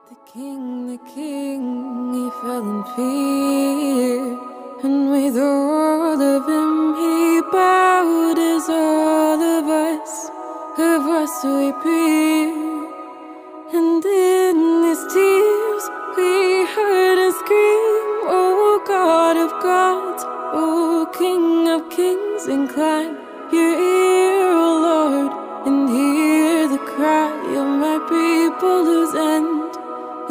The king, he fell in fear, and with all of him he bowed as all of us we peer. And in his tears we heard him scream, "Oh God of gods, oh King of kings, incline your ear, O Lord, and hear the cry of my people whose end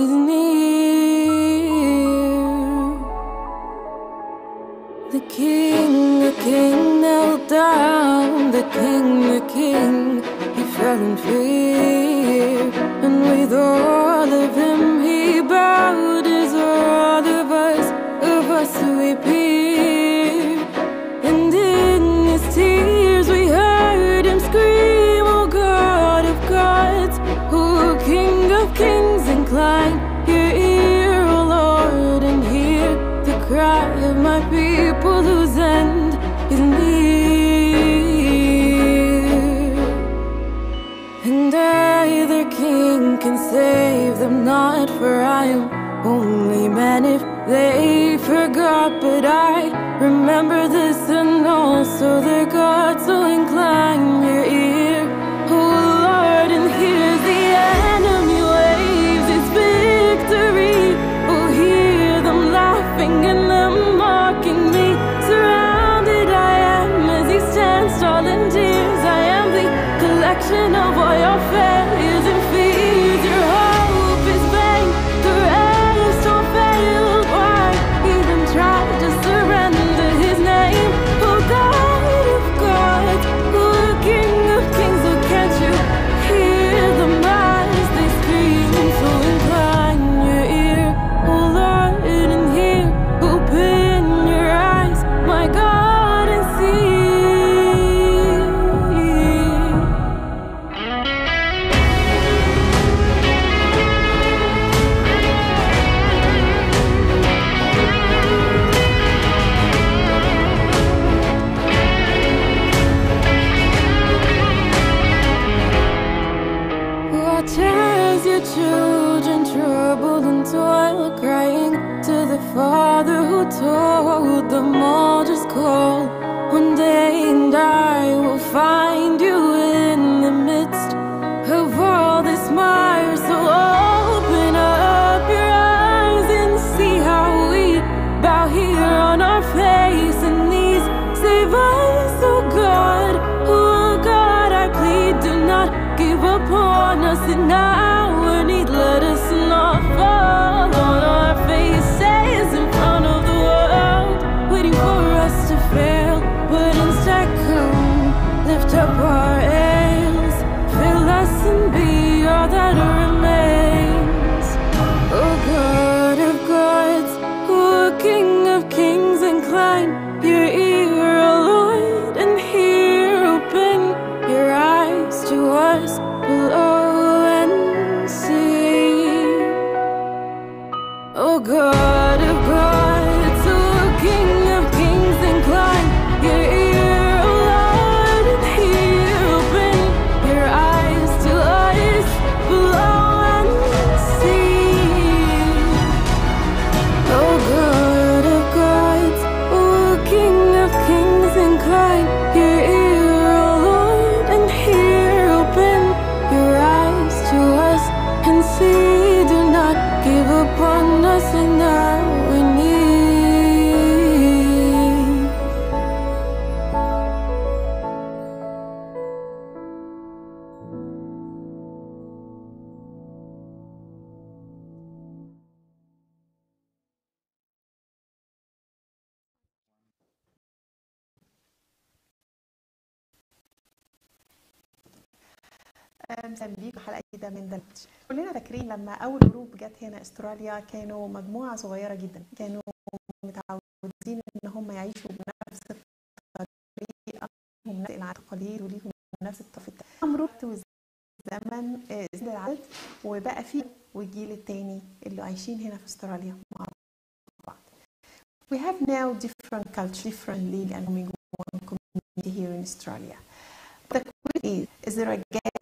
is near." The king knelt down, the king, he fell in fear, and with all of him he bowed as all of us we peer. And in his tears we heard him scream, "Oh God of gods, oh King of kings, incline your ear, O Lord, and hear the cry of my people whose end is near." And I, their king, can save them not, for I am only man if they forgot. But I remember this and also their God, so incline your ear, O Lord, and hear the enemy waves its victory. Oh, hear them laughing and them mocking me. Surrounded I am as he stands tall in tears. I am the collection of all your failures and fears. Your hope is vain, the rest all failed. Why even try to surrender his name? Oh God of gods, oh King of kings, oh can't you hear them as they scream? So incline your ear, oh Lord, and hear. Open your eyes, my God, and see. Watch as your children troubled and toil, crying to the Father who told them all, just call one day and I will find you in the midst of all this mire. So open up your eyes and see how we bow here on our face and knees. Save us, oh God, I plead, do not give up on us in our need. Let us not fall on our faces in front of the world, waiting for us to fail, but instead come, lift up our ails, fill us and be all that remains. Oh God of gods, oh King of kings, incline your ear, O Lord, and hear. Open your eyes to us below and see. Oh God of gods, oh King of kings, incline your ear, O Lord, and hear. Open your eyes to us below and see. Oh God of gods, oh King of kings, incline your ear, O Lord, and hear. Open your eyes to us and see. Do not give up on us in our need. مساء بيكم حلقه جديده من دلوقتي. كلنا فاكرين لما اول جروب جت هنا استراليا كانوا مجموعه صغيره جدا، كانوا متعودين ان هم يعيشوا بنفس الطريقه ونفس التقاليد وليهم نفس الثقافات. مرت والزمن زاد العدد وبقى فيه والجيل الثاني اللي عايشين هنا في استراليا مع بعض. We have now different culture, different league and one community here in Australia. The question is there a gap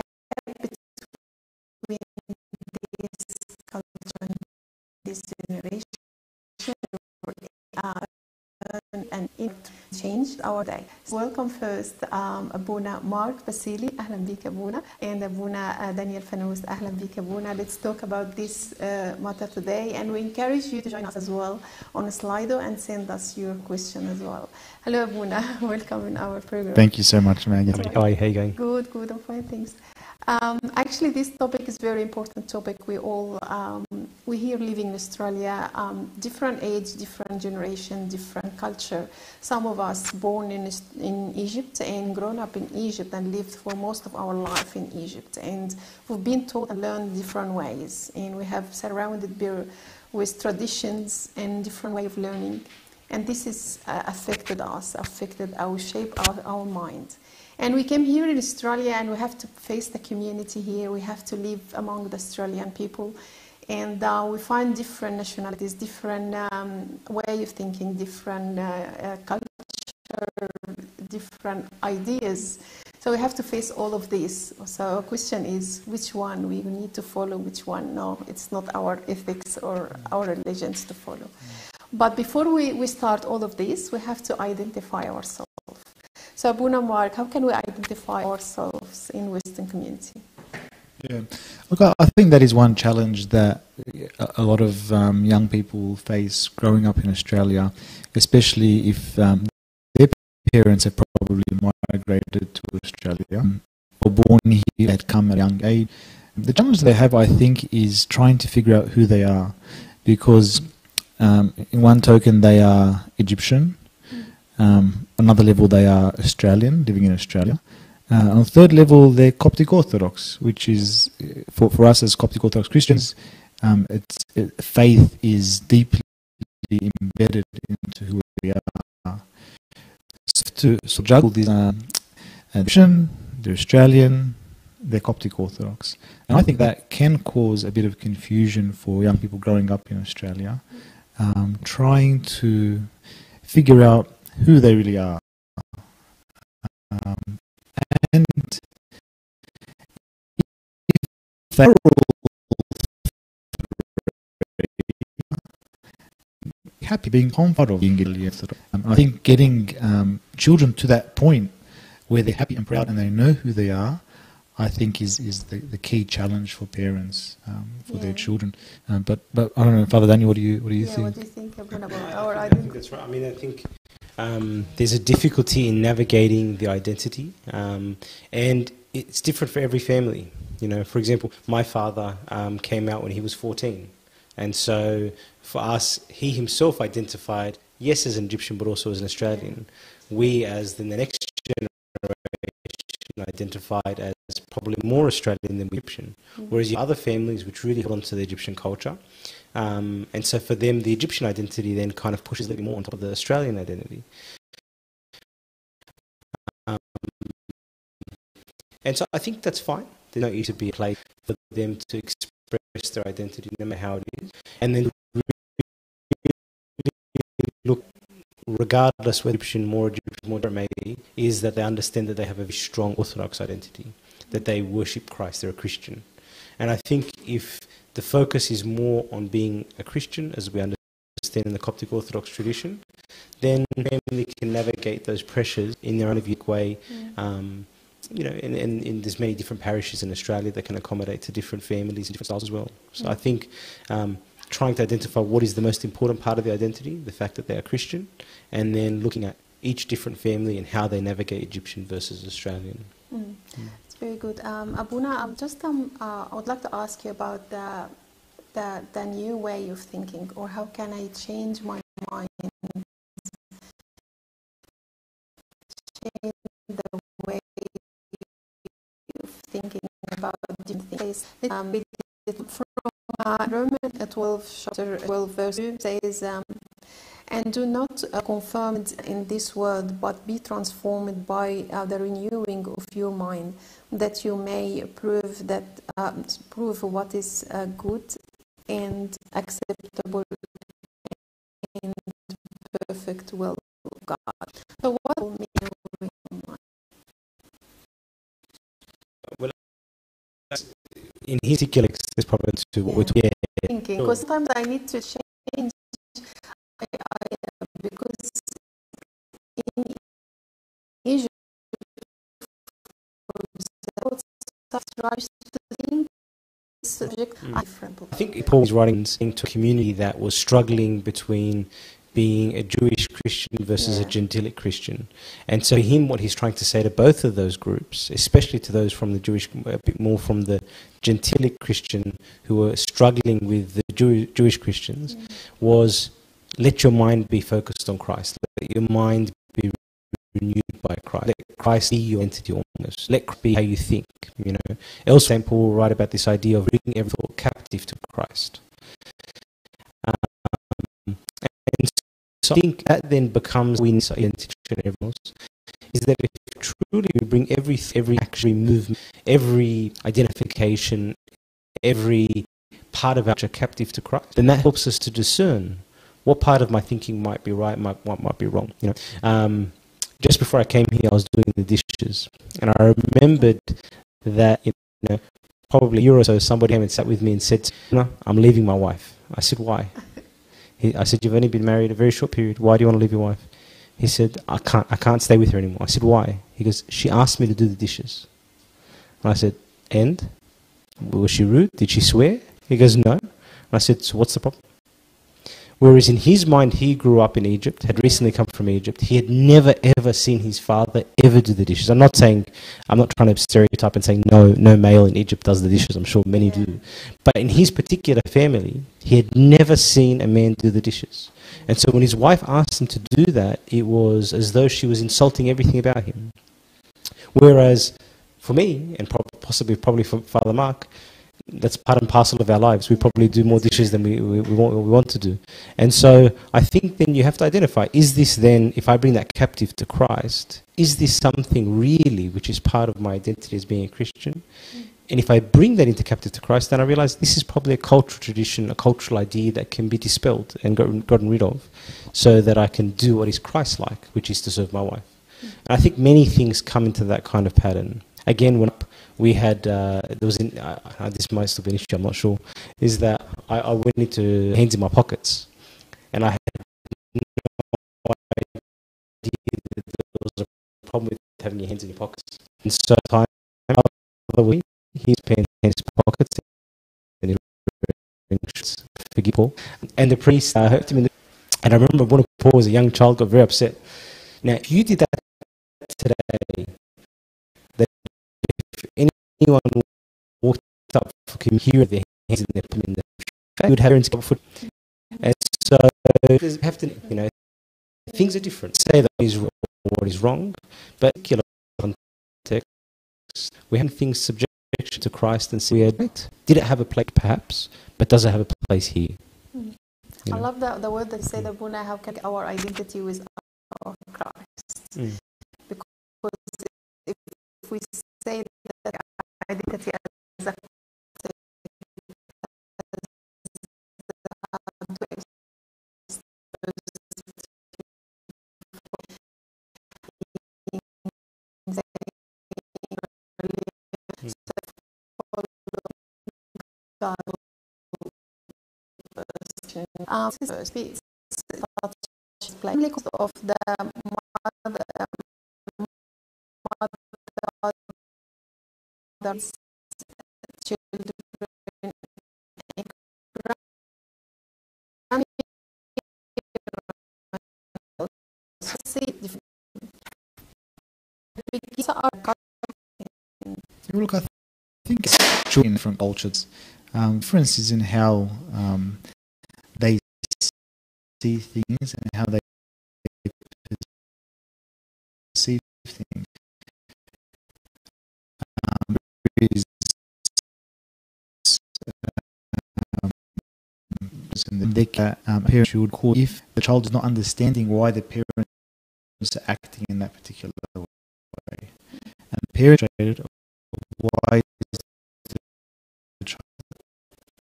generation and it changed our day. So welcome first Abuna Mark Basili, أهلا بك Abuna, and Abuna Daniel Fanous, أهلا بك Abuna. Let's talk about this matter today, and we encourage you to join us as well on Slido and send us your question as well. Hello Abuna, welcome in our program. Thank you so much, Maggie. Hi, how are you going? Good, good, I'm fine, thanks. Actually, this topic is very important topic. We here living in Australia, different age, different generation, different culture. Some of us born in Egypt and grown up in Egypt and lived for most of our life in Egypt. And we've been taught and learned different ways. And we have surrounded with traditions and different way of learning. And this has affected us, affected our shape, our mind. And we came here in Australia and we have to face the community here. We have to live among the Australian people. And we find different nationalities, different way of thinking, different culture, different ideas. So we have to face all of this. So our question is, which one we need to follow, which one? No, it's not our ethics or our religions to follow. But before we start all of this, we have to identify ourselves. So Abuna Mark, how can we identify ourselves in Western community? Yeah, look, I think that is one challenge that a lot of young people face growing up in Australia, especially if their parents have probably migrated to Australia or born here, had come at a young age. The challenge they have, I think, is trying to figure out who they are, because in one token they are Egyptian. Another level, they are Australian, living in Australia. On a third level, they're Coptic Orthodox, which is, for us as Coptic Orthodox Christians, faith is deeply embedded into who we are. So to juggle this Egyptian, they're Australian, they're Coptic Orthodox. And I think that can cause a bit of confusion for young people growing up in Australia, trying to figure out who they really are. And if they're happy being part of being Orthodox. I think getting children to that point where they're happy and proud and they know who they are, I think is the key challenge for parents for their children. But I don't know, Father Daniel, what do you think? What do you think about our I think that's right. I mean, I think there's a difficulty in navigating the identity, and it's different for every family. You know, for example, my father came out when he was 14, and so for us, he himself identified, yes, as an Egyptian, but also as an Australian. We, as the next generation, identified as probably more Australian than Egyptian, whereas you have other families which really hold on to the Egyptian culture. And so for them, the Egyptian identity then kind of pushes a little more on top of the Australian identity. And so I think that's fine. There's no need to be a place for them to express their identity, no matter how it is. And then look, regardless whether Egyptian, more different maybe, is that they understand that they have a very strong Orthodox identity, that they worship Christ, they're a Christian. And I think if the focus is more on being a Christian, as we understand in the Coptic Orthodox tradition, then family can navigate those pressures in their own unique way. You know, and there's many different parishes in Australia that can accommodate to different families and different styles as well. So I think trying to identify what is the most important part of the identity, the fact that they are Christian, and then looking at each different family and how they navigate Egyptian versus Australian. It's very good. Abuna, I would like to ask you about the new way of thinking, or how can I change my mind, change the way of thinking about different things. From Romans 12, chapter 12, verse 2 says, and do not conform in this world, but be transformed by the renewing of your mind, that you may prove what is good and acceptable and perfect will of God. So what will mean renewing your mind? Well, in his particular, there's probably to what we're talking. Thinking, because sometimes I need to change because in Egypt, subject are different. I think Paul was writing into a community that was struggling between being a Jewish Christian versus a Gentilic Christian. And so for him, what he's trying to say to both of those groups, especially to those from the Jewish, a bit more from the Gentilic Christian who were struggling with the Jewish Christians, was let your mind be focused on Christ. Let your mind be renewed by Christ. Let Christ be your entity almost. Let Christ be how you think, you know. Else St. Paul will write about this idea of bringing every thought captive to Christ. And so I think that then becomes we identity and everyone else, is that if truly we bring every action, every movement, every identification, every part of our nature captive to Christ, then that helps us to discern what part of my thinking might be right, what might be wrong. You know, just before I came here, I was doing the dishes, and I remembered that, you know, probably a year or so, somebody came and sat with me and said, "No, I'm leaving my wife." I said, "Why?" I said, "You've only been married a very short period. Why do you want to leave your wife?" He said, I can't stay with her anymore." I said, "Why?" He goes, "She asked me to do the dishes." And I said, "And? Was she rude? Did she swear?" He goes, "No." And I said, "So what's the problem?" Whereas in his mind, he grew up in Egypt, had recently come from Egypt. He had never, ever seen his father ever do the dishes. I'm not trying to stereotype and saying no male in Egypt does the dishes. I'm sure many do. But in his particular family, he had never seen a man do the dishes. And so when his wife asked him to do that, it was as though she was insulting everything about him. Whereas for me, and probably for Father Mark, that's part and parcel of our lives. We probably do more dishes than we want to do. And so I think then you have to identify, is this then, if I bring that captive to Christ, is this something really which is part of my identity as being a Christian? And if I bring that into captive to Christ, then I realize this is probably a cultural tradition, a cultural idea that can be dispelled and gotten rid of, so that I can do what is Christ-like, which is to serve my wife. And I think many things come into that kind of pattern. Again, when we had, this might still be an issue, I'm not sure, is that I went into hands in my pockets, and I had no idea that there was a problem with having your hands in your pockets. And so time, other week, his pants in his pockets, and he was forgive Paul. And the priest hurt him, and I remember when Paul was a young child, got very upset. Now, if you did that today, that if anyone walked up can hear their hands in the you would have parents go foot. And so you have to, you know, things are different. Say that is what is wrong, but in particular context, we have things subject to Christ and see did it have a place perhaps, but does it have a place here? I love the word that you say, that Buna, how can our identity with our Christ? Because if we say that identity as a speech of the mother's children Look, I think it's true in different cultures. For instance, in how they see things and how they perceive things. Parents would call if the child is not understanding why the parents are acting in that particular way, and the parent why is the child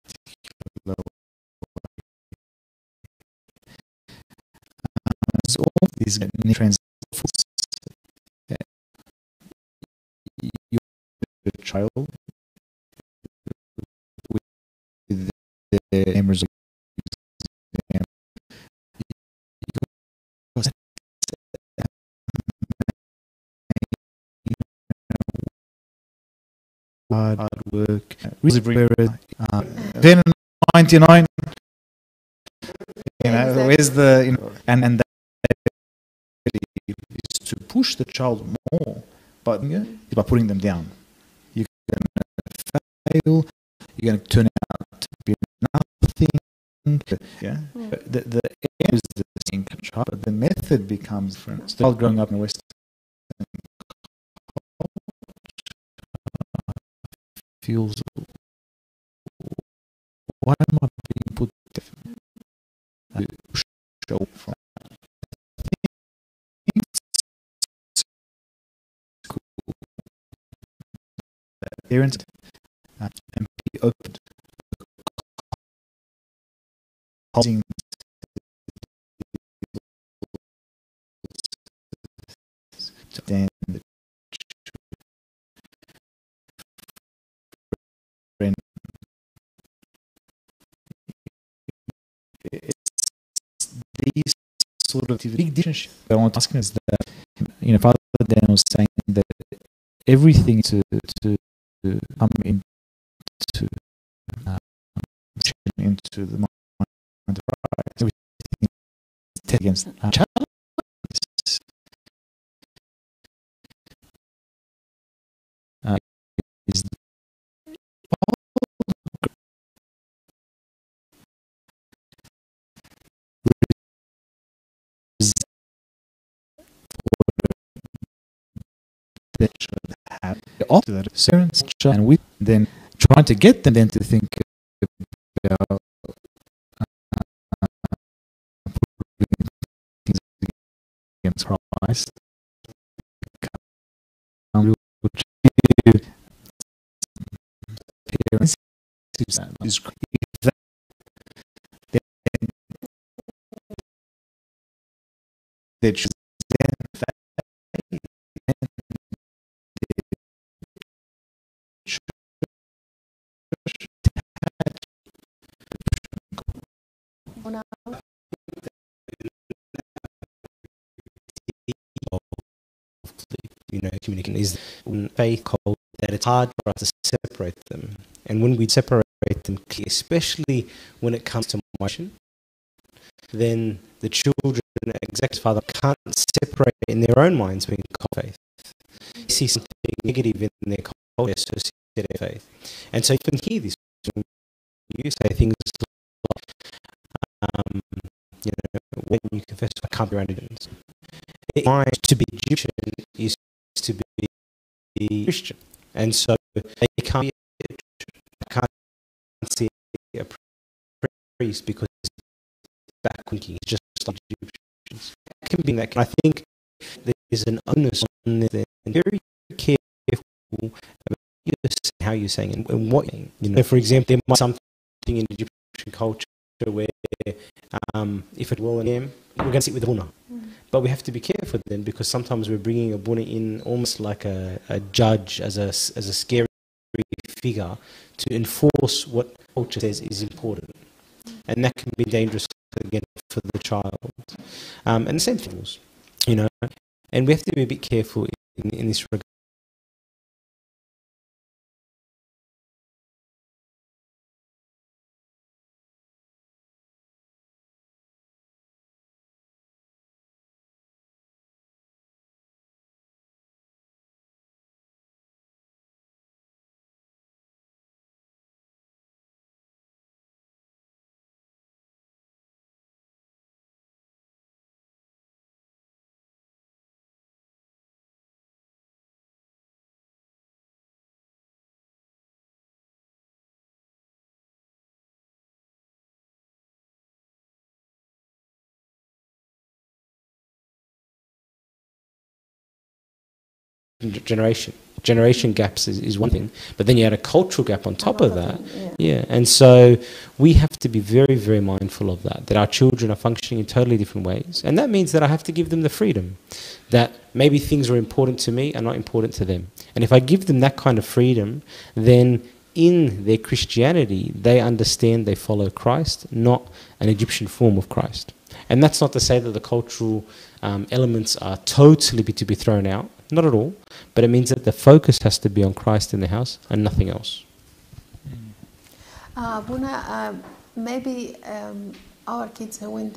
particular way. So all these trends your child with the members hard work, then 99. Exactly. Where's the and that is to push the child more, but by putting them down. You're going to fail. You're going to turn out to be nothing. Yeah, the aim is the same child, but the method becomes different. So the child growing up in the Western feels, why am I being put different? Show from parents and be open to then these sort of big difference. I want to ask is that Father Dan was saying that everything to come into the mind of Christ, everything is against challenges. Is that should have after that parents and we then trying to get them then to think about things against Christ. Parents is that they should then communication is faith called that it's hard for us to separate them, and when we separate them, especially when it comes to emotion, then the children, exact father, can't separate in their own minds between faith. They see something negative in their culture associated with faith, and so you can hear this when you say things like, when you confess, I can't be around Egyptians. To be Egyptian is to be Christian, and so they can't see a priest because he's back thinking he's just like Egyptians. It can be that. I think there's an onus on there, and very careful about how you're saying and what you're saying. For example, there might be something in Egyptian culture where if it will in him, we're going to sit with the buna. But we have to be careful then, because sometimes we're bringing a buna in almost like a judge, as a scary figure to enforce what culture says is important. And that can be dangerous again for the child. And the same things, and we have to be a bit careful in this regard. Generation gaps is one thing, but then you add a cultural gap on top of that. And so we have to be very, very mindful of that our children are functioning in totally different ways, and that means that I have to give them the freedom that maybe things are important to me are not important to them. And if I give them that kind of freedom, then in their Christianity they understand they follow Christ, not an Egyptian form of Christ. And that's not to say that the cultural elements are totally to be thrown out, not at all, but it means that the focus has to be on Christ in the house and nothing else. Buna, maybe our kids, when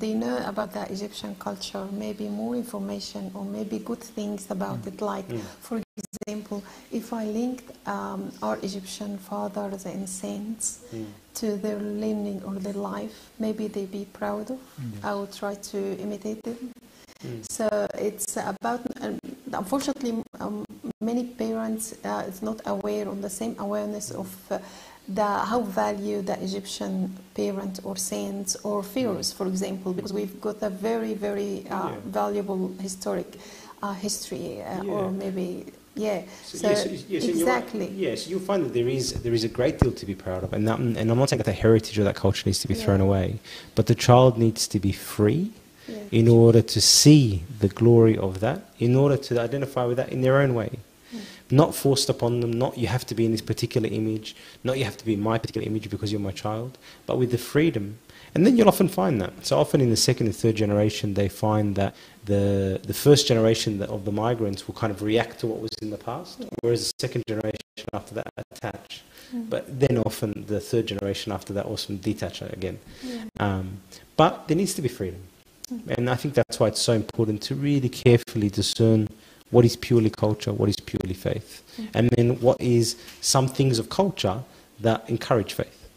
they know about the Egyptian culture, maybe more information or maybe good things about it. Like, for example, if I linked our Egyptian fathers and saints to their learning or their life, maybe they'd be proud of. I would try to imitate them. So it's about, unfortunately, many parents is not aware on the same awareness of how value the Egyptian parent or saints or pharaohs, for example, because we've got a very, very valuable historic history, or maybe, So exactly. Yes, you'll find that there is a great deal to be proud of, and I'm not saying that the heritage of that culture needs to be thrown away, but the child needs to be free in order to see the glory of that, in order to identify with that in their own way. Not forced upon them, not you have to be in this particular image, not you have to be in my particular image because you're my child, but with the freedom. And then you'll often find that. So often in the second and third generation, they find that the first generation of the migrants will kind of react to what was in the past, whereas the second generation after that attach. But then often the third generation after that also detach again. But there needs to be freedom. And I think that's why it's so important to really carefully discern what is purely culture, what is purely faith, and then what is some things of culture that encourage faith.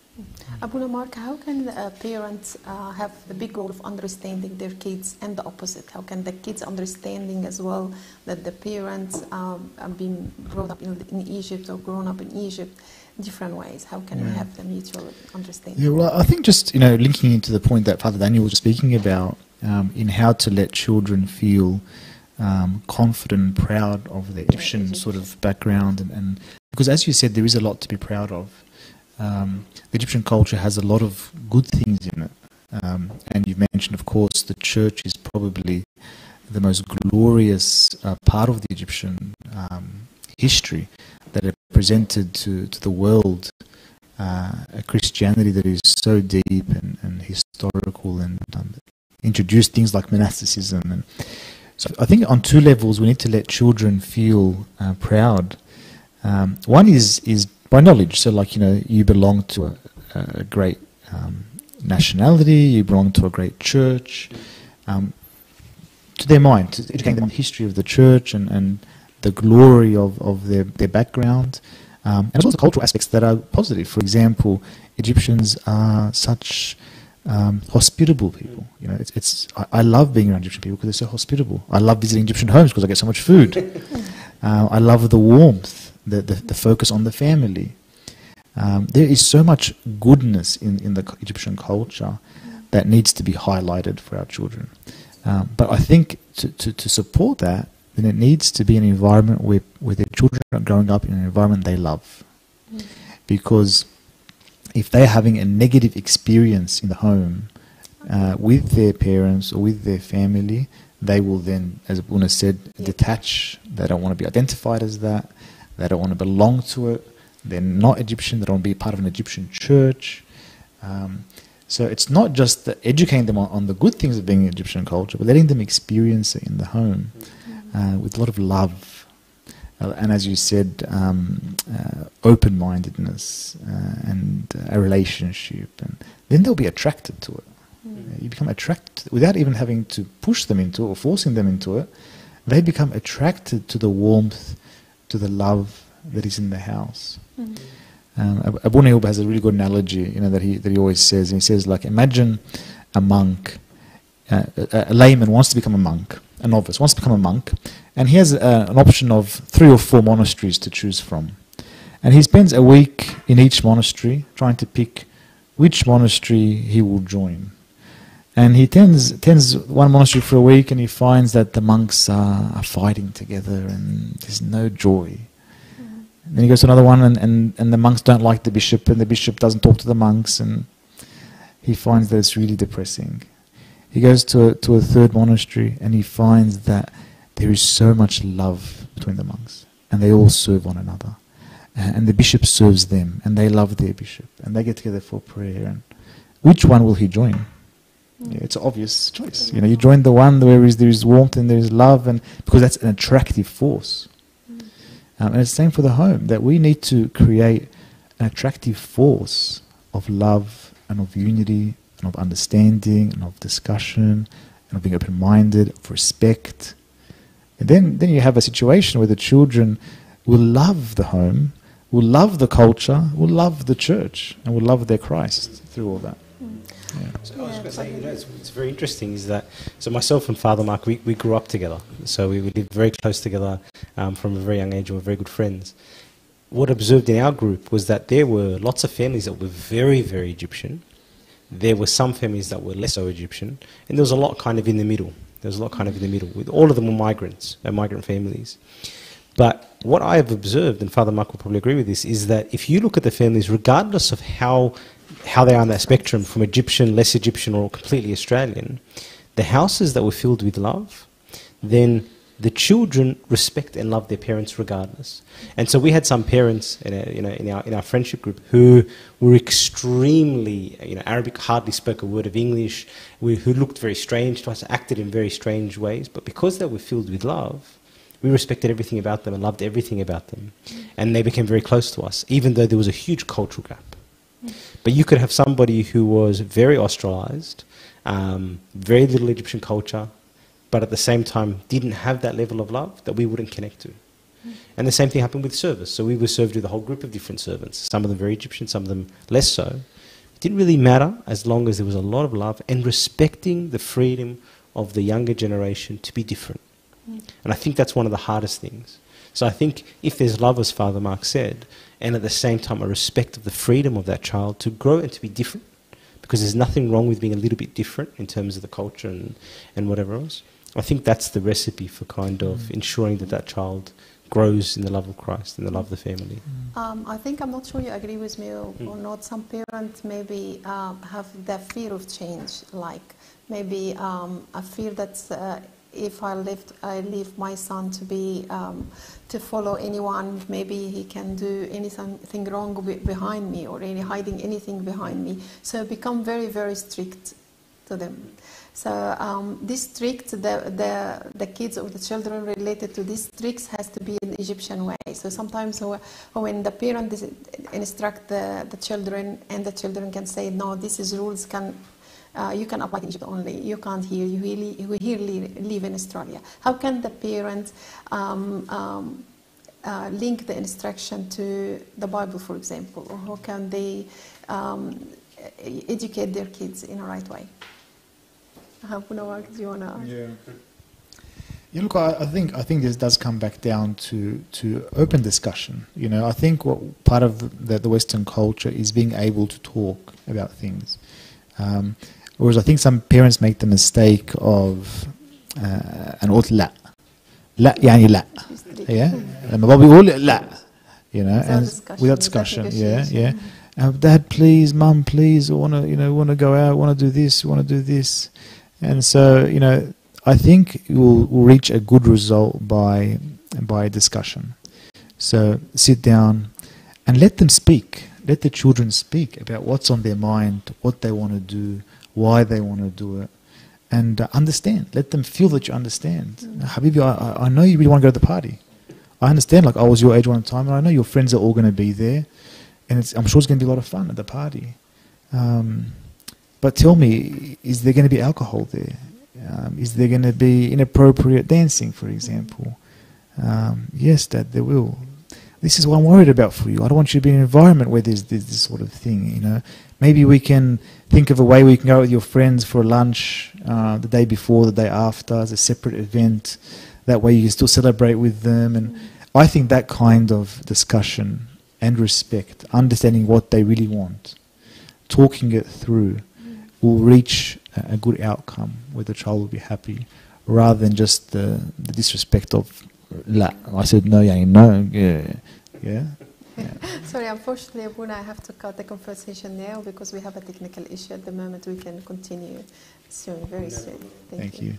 Abuna Mark, how can parents have the big goal of understanding their kids and the opposite? How can the kids understanding as well that the parents have been brought up in Egypt or grown up in Egypt different ways? How can we have the mutual understanding? Yeah, well, I think just, linking into the point that Father Daniel was speaking about, in how to let children feel confident and proud of their Egyptian sort of background, and because as you said, there is a lot to be proud of. The Egyptian culture has a lot of good things in it, and you've mentioned, of course, the church is probably the most glorious part of the Egyptian history that it presented to the world, a Christianity that is so deep and historical, and introduced things like monasticism. And so I think on two levels we need to let children feel proud. One is by knowledge. So you belong to a great nationality, you belong to a great church. To their mind, to educate them on the history of the church and the glory of their background. And as well as the cultural aspects that are positive. For example, Egyptians are such hospitable people. I love being around Egyptian people because they're so hospitable. I love visiting Egyptian homes because I get so much food. I love the warmth, the focus on the family. There is so much goodness in the Egyptian culture that needs to be highlighted for our children. But I think to support that, then it needs to be an environment where their children are growing up in an environment they love. Because if they're having a negative experience in the home with their parents or with their family, they will then, as Abuna said, detach. They don't want to be identified as that. They don't want to belong to it. They're not Egyptian. They don't want to be part of an Egyptian church. So it's not just educating them on the good things of being in Egyptian culture, but letting them experience it in the home with a lot of love. And as you said, open-mindedness and a relationship. And then they'll be attracted to it. You become attracted to it without even having to push them into it or forcing them into it. They become attracted to the warmth, to the love that is in the house. Abuna Hilba has a really good analogy, that he always says. And he says, imagine a monk, a layman wants to become a monk, a novice wants to become a monk, and he has an option of 3 or 4 monasteries to choose from. And he spends a week in each monastery trying to pick which monastery he will join. And he attends one monastery for a week, and he finds that the monks are fighting together and there's no joy. And then he goes to another one, and the monks don't like the bishop, and the bishop doesn't talk to the monks, and he finds that it's really depressing. He goes to a third monastery, and he finds that there is so much love between the monks, and they all serve one another. And the bishop serves them, and they love their bishop, and they get together for prayer. And which one will he join? Yeah, it's an obvious choice. You join the one where there is warmth and there is love, and because that's an attractive force. And it's the same for the home, that we need to create an attractive force of love and of unity and of understanding and of discussion and of being open-minded, of respect. And then you have a situation where the children will love the home, will love the culture, will love the church, and will love their Christ through all that. Yeah. So I was going to say, it's very interesting is that, so myself and Father Mark, we grew up together. So we lived very close together from a very young age, and we're very good friends. What I observed in our group was that there were lots of families that were very, very Egyptian. There were some families that were less so Egyptian. And there was a lot kind of in the middle. With all of them were migrants, migrant families. But what I have observed, and Father Mark will probably agree with this, is that if you look at the families, regardless of how they are on that spectrum, from Egyptian, less Egyptian, or completely Australian, the houses that were filled with love, then the children respect and love their parents regardless. And so we had some parents in our friendship group who were extremely Arabic, hardly spoke a word of English, who looked very strange to us, acted in very strange ways, but because they were filled with love, we respected everything about them and loved everything about them. And they became very close to us, even though there was a huge cultural gap. But you could have somebody who was very Australised, very little Egyptian culture, but at the same time didn't have that level of love that we wouldn't connect to. And the same thing happened with service. So we were served with a whole group of different servants, some of them very Egyptian, some of them less so. It didn't really matter as long as there was a lot of love and respecting the freedom of the younger generation to be different. And I think that's one of the hardest things. So I think if there's love, as Father Mark said, and at the same time a respect of the freedom of that child to grow and to be different, because there's nothing wrong with being a little bit different in terms of the culture and whatever else, I think that's the recipe for kind of ensuring that child grows in the love of Christ and the love of the family. I think, I'm not sure you agree with me or not, some parents maybe have the fear of change, like maybe a fear that if I leave my son to be to follow anyone, maybe he can do anything wrong behind me, or hiding anything behind me. So become very, very strict to them. So this strict, the kids or the children related to these tricks has to be in the Egyptian way. So sometimes when the parent instruct the children, and the children can say, no, this is rules, you can apply in Egypt only. You can't here. We here live in Australia. How can the parent link the instruction to the Bible, for example, or how can they educate their kids in a right way? Do you wanna? Yeah. Yeah, look, I think this does come back down to open discussion. I think what part of the Western culture is being able to talk about things. Whereas I think some parents make the mistake of أنا قلت لا يعني لا لما بابا يقول لا without discussion Dad please, Mum please, want to go out, want to do this, and so I think we'll reach a good result by discussion. So sit down and let them speak. Let the children speak about what's on their mind, what they want to do, why they want to do it, and understand. Let them feel that you understand. Habibi, I know you really want to go to the party. I understand, like I was your age one time, and I know your friends are all going to be there, and I'm sure it's going to be a lot of fun at the party. But tell me, is there going to be alcohol there? Is there going to be inappropriate dancing, for example? Yes, Dad, there will. This is what I'm worried about for you. I don't want you to be in an environment where there's this sort of thing, Maybe we can think of a way where you can go out with your friends for lunch the day before, the day after, as a separate event. That way you can still celebrate with them. And I think that kind of discussion and respect, understanding what they really want, talking it through, will reach a good outcome where the child will be happy, rather than just the disrespect of la. I said no, no, yeah. Sorry, unfortunately, Abuna, I have to cut the conversation now because we have a technical issue at the moment. We can continue soon, very soon. Thank you.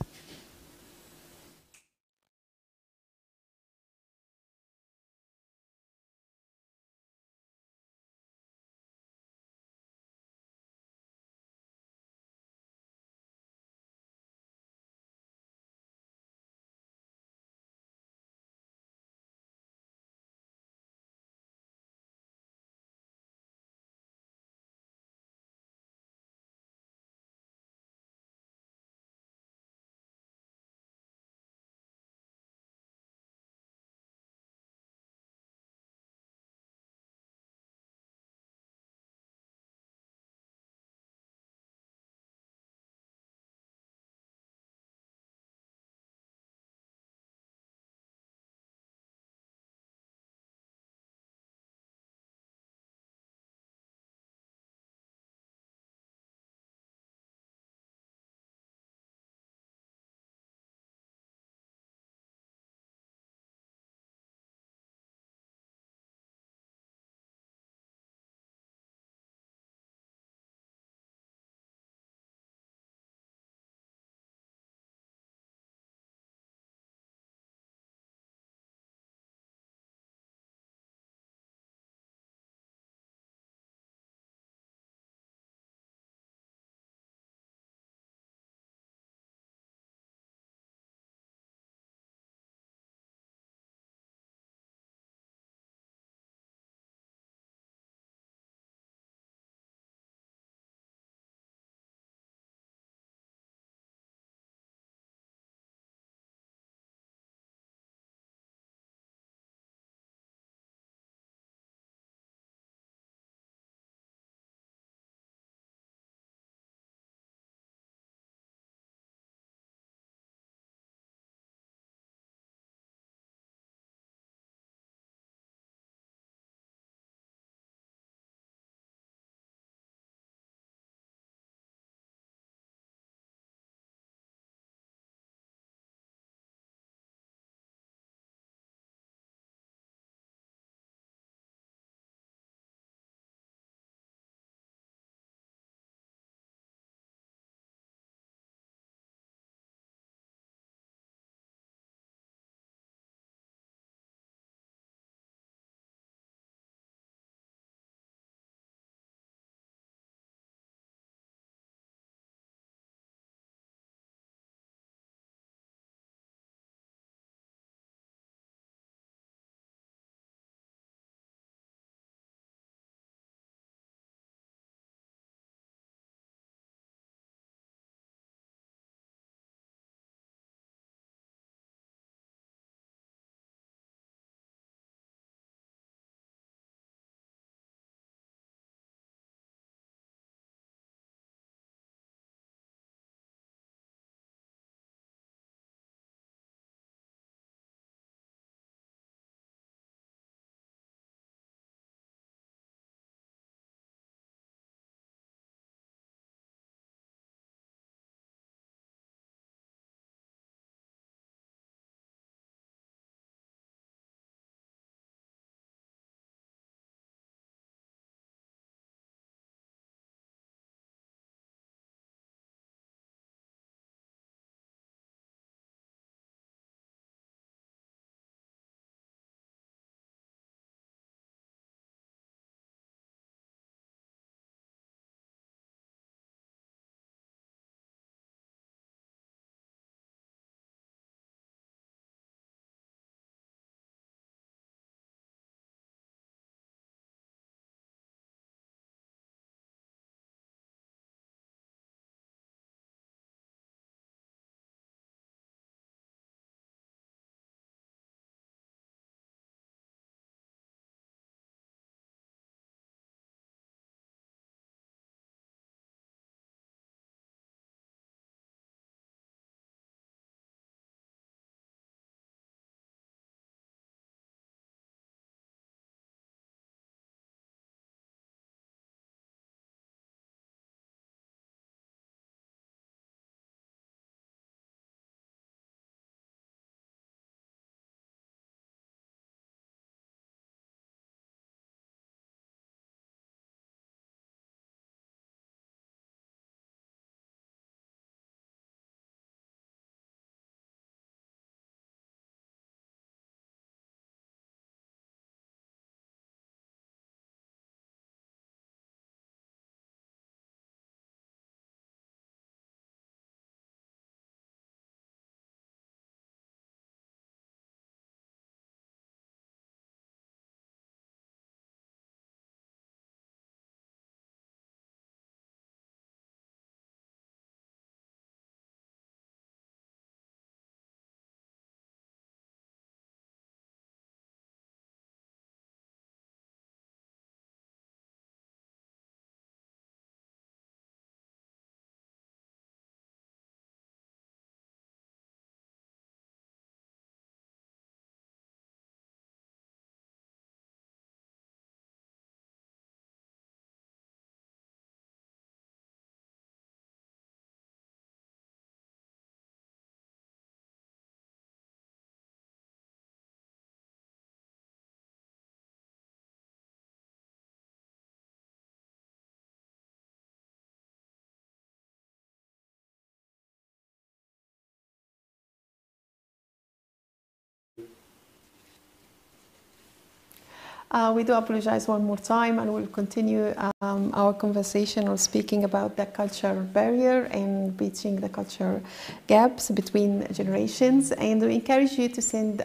We do apologize one more time, and we'll continue our conversation or speaking about the culture barrier and bridging the culture gaps between generations. And we encourage you to send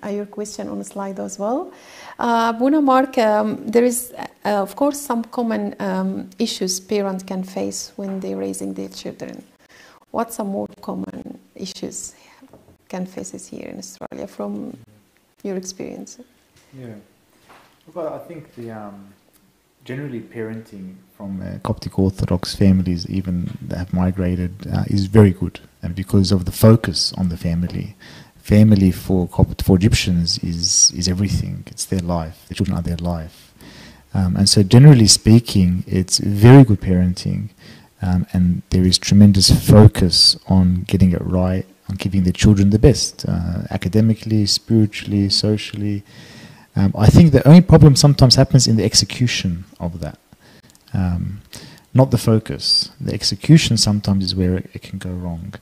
your question on the slide as well. Buna Mark, there is, of course, some common issues parents can face when they're raising their children. What some more common issues can faces here in Australia from your experience? Yeah. Well, I think generally parenting from Coptic Orthodox families, even that have migrated, is very good, and because of the focus on the family. Family for Egyptians is everything. It's their life. The children are their life, and so generally speaking, it's very good parenting, and there is tremendous focus on getting it right, on giving the children the best, academically, spiritually, socially. I think the only problem sometimes happens in the execution of that, not the focus. The execution sometimes is where it can go wrong,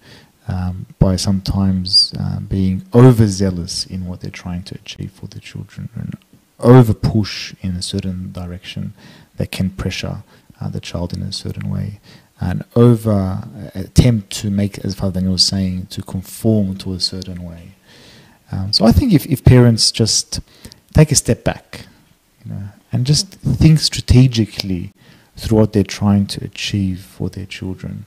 by sometimes being overzealous in what they're trying to achieve for the children, and over push in a certain direction that can pressure the child in a certain way, and over attempt to make, as Father Daniel was saying, to conform to a certain way. So I think if parents just take a step back, and just think strategically through what they're trying to achieve for their children,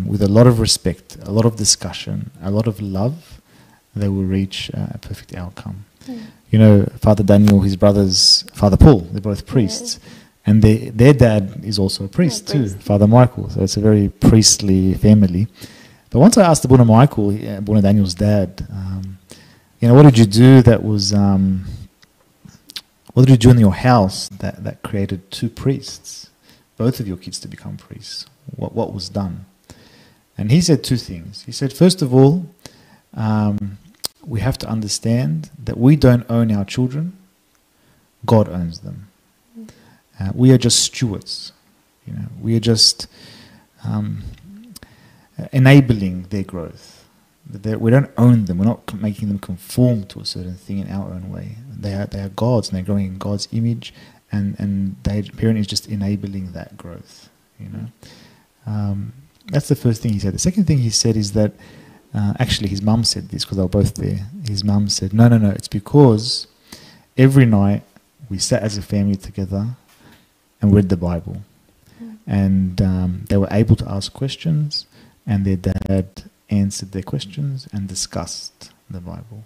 with a lot of respect, a lot of discussion, a lot of love, they will reach a perfect outcome. Father Daniel, his brother's Father Paul, they're both priests, and their dad is also a priest too, Father Michael. So it's a very priestly family. But once I asked the Buna Michael, Buna Daniel's dad, what did you do that was... what did you do in your house that created two priests, both of your kids to become priests? What was done? And he said two things. He said, first of all, we have to understand that we don't own our children. God owns them. We are just stewards. We are just enabling their growth. We don't own them. We're not making them conform to a certain thing in our own way. They are God's, and they're growing in God's image, and the parent is just enabling that growth. That's the first thing he said. The second thing he said is that actually his mum said this because they were both there. His mum said, "No, it's because every night we sat as a family together and read the Bible, and they were able to ask questions, and their dad answered their questions and discussed the Bible."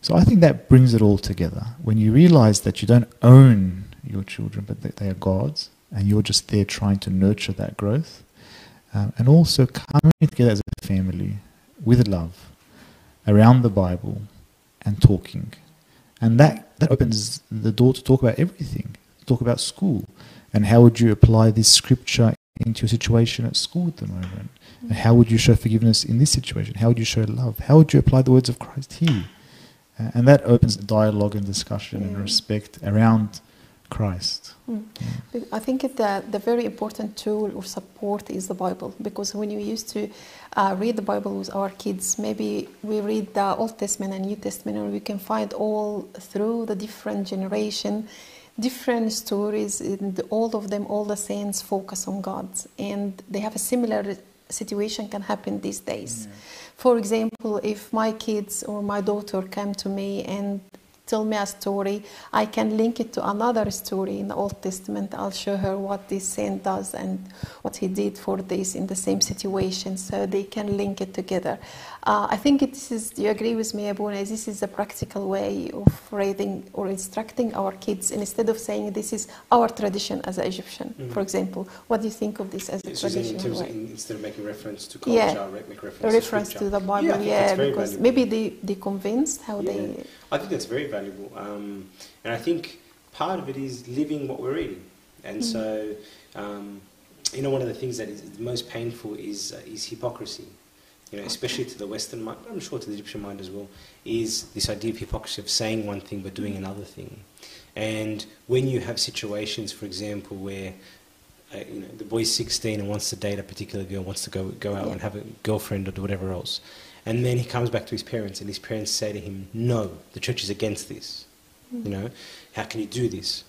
So I think that brings it all together. When you realize that you don't own your children, but that they are God's, and you're just there trying to nurture that growth, and also coming together as a family with love around the Bible and talking. And that opens the door to talk about everything, talk about school, and how would you apply this scripture into your situation at school at the moment? And how would you show forgiveness in this situation? How would you show love? How would you apply the words of Christ here? And that opens dialogue and discussion and respect around Christ. I think the very important tool or support is the Bible, because when you used to read the Bible with our kids, maybe we read the Old Testament and New Testament, and we can find all through the different generation, different stories, and all of them, all the saints focus on God, and they have a similar situation can happen these days. For example, if my kids or my daughter come to me and tell me a story, I can link it to another story in the Old Testament. I'll show her what this saint does and what he did for this in the same situation, so they can link it together. I think do you agree with me, Abuna? This is a practical way of raising or instructing our kids, and instead of saying this is our tradition as an Egyptian, for example. What do you think of this as a tradition? Instead of making reference to culture, make reference to the Bible, because maybe they convinced how they... I think that's very valuable, and I think part of it is living what we're reading, and so one of the things that is most painful is hypocrisy. Especially to the Western mind, but I'm sure to the Egyptian mind as well, is this idea of hypocrisy of saying one thing but doing another thing. And when you have situations, for example, where the boy's 16 and wants to date a particular girl, wants to go out and have a girlfriend or do whatever else, and then he comes back to his parents, and his parents say to him, "No, the church is against this." You know, how can you do this?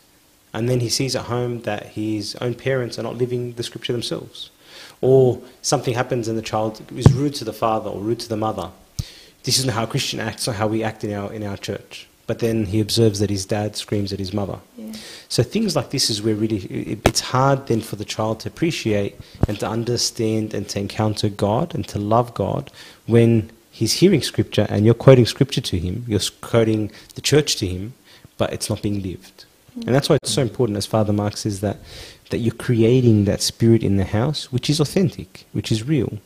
And then he sees at home that his own parents are not living the scripture themselves. Or something happens and the child is rude to the father or rude to the mother. This isn't how a Christian acts or how we act in our church. But then he observes that his dad screams at his mother. Yeah. So things like this is where really it's hard then for the child to appreciate and to understand and to encounter God and to love God when he's hearing scripture and you're quoting scripture to him, you're quoting the church to him, but it's not being lived. And that's why it's so important, as Father Mark says, that you're creating that spirit in the house, which is authentic, which is real.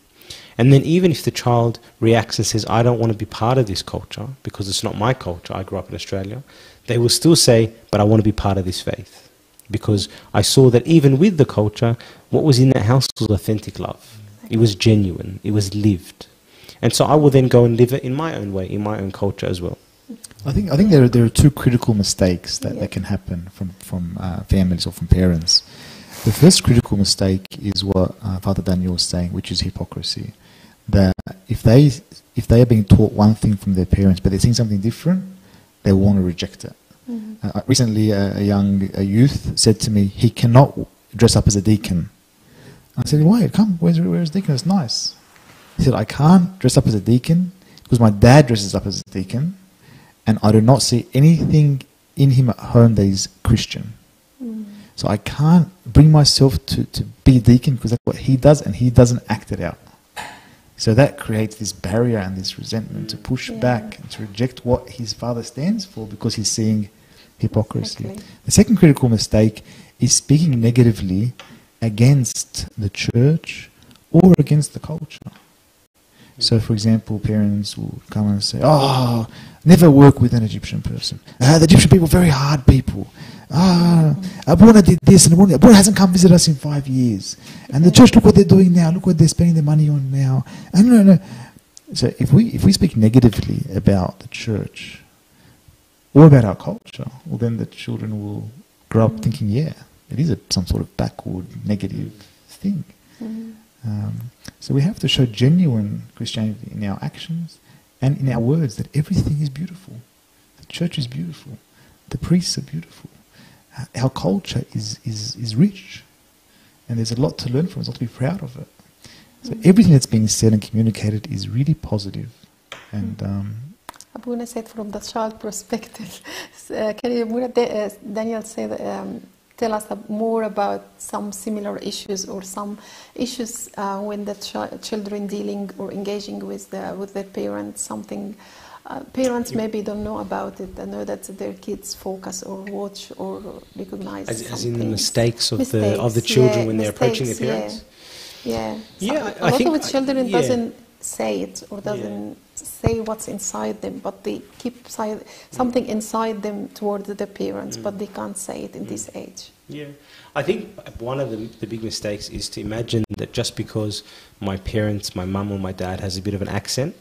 And then even if the child reacts and says, I don't want to be part of this culture because it's not my culture, I grew up in Australia, they will still say, but I want to be part of this faith. Because I saw that even with the culture, what was in that house was authentic love. It was genuine. It was lived. And so I will then go and live it in my own way, in my own culture as well. I think there are two critical mistakes that can happen from families or from parents. The first critical mistake is what Father Daniel was saying, which is hypocrisy. That if they are being taught one thing from their parents, but they're seeing something different, they want to reject it. Mm-hmm. Recently, a youth said to me, he cannot dress up as a deacon. I said, why? Come, where's deacon? It's nice. He said, I can't dress up as a deacon because my dad dresses up as a deacon, and I do not see anything in him at home that is Christian. Mm. So I can't bring myself to be a deacon because that's what he does, and he doesn't act it out. So that creates this barrier and this resentment to push back and to reject what his father stands for because he's seeing hypocrisy. Exactly. The second critical mistake is speaking negatively against the church or against the culture. So, for example, parents will come and say, oh, never work with an Egyptian person. The Egyptian people are very hard people. Abuna did this, and Abuna hasn't come visit us in 5 years. And the church, look what they're doing now. Look what they're spending their money on now. And no. So if we speak negatively about the church or about our culture, well, then the children will grow up thinking, yeah, it is some sort of backward, negative thing. So we have to show genuine Christianity in our actions and in our words, that everything is beautiful. The church is beautiful. The priests are beautiful. Our culture is rich. And there's a lot to learn from it, not to be proud of it. So everything that's being said and communicated is really positive. And Abuna said from the child perspective. Can you, Daniel, say tell us more about some similar issues or some issues when the children dealing or engaging with their parents, something parents maybe don't know about it and know that their kids focus or watch or recognize as in the mistakes of the children when they're approaching their parents. A lot of children doesn't say it or doesn't say what's inside them, but they keep something inside them towards the parents, but they can't say it in this age. Yeah, I think one of the big mistakes is to imagine that just because my parents, my mum or my dad has a bit of an accent,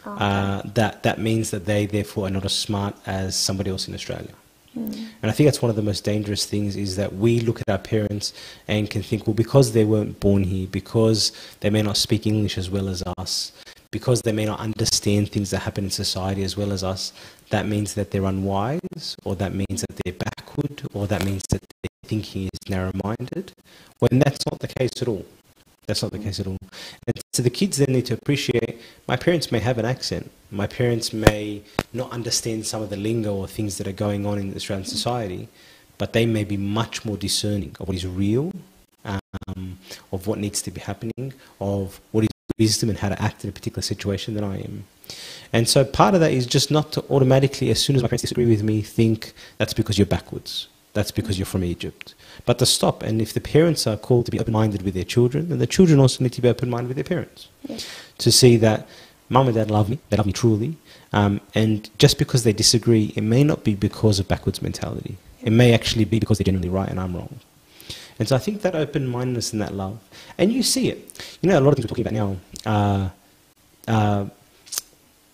that means that they therefore are not as smart as somebody else in Australia. And I think that's one of the most dangerous things, is that we look at our parents and can think, well, because they weren't born here, because they may not speak English as well as us, because they may not understand things that happen in society as well as us, that means that they're unwise, or that means that they're backward, or that means that their thinking is narrow-minded, when that's not the case at all. That's not the case at all. And so the kids then need to appreciate, my parents may have an accent, my parents may not understand some of the lingo or things that are going on in Australian society, but they may be much more discerning of what is real, of what needs to be happening, of what is wisdom and how to act in a particular situation than I am. And so part of that is just not to automatically, as soon as my parents disagree with me, think that's because you're backwards. That's because you're from Egypt. But to stop, and if the parents are called to be open-minded with their children, then the children also need to be open-minded with their parents. Yes. To see that mum and dad love me, they love me truly, and just because they disagree, it may not be because of backwards mentality. It may actually be because they're genuinely right and I'm wrong. And so I think that open-mindedness and that love, and you see it. You know, a lot of things we're talking about now,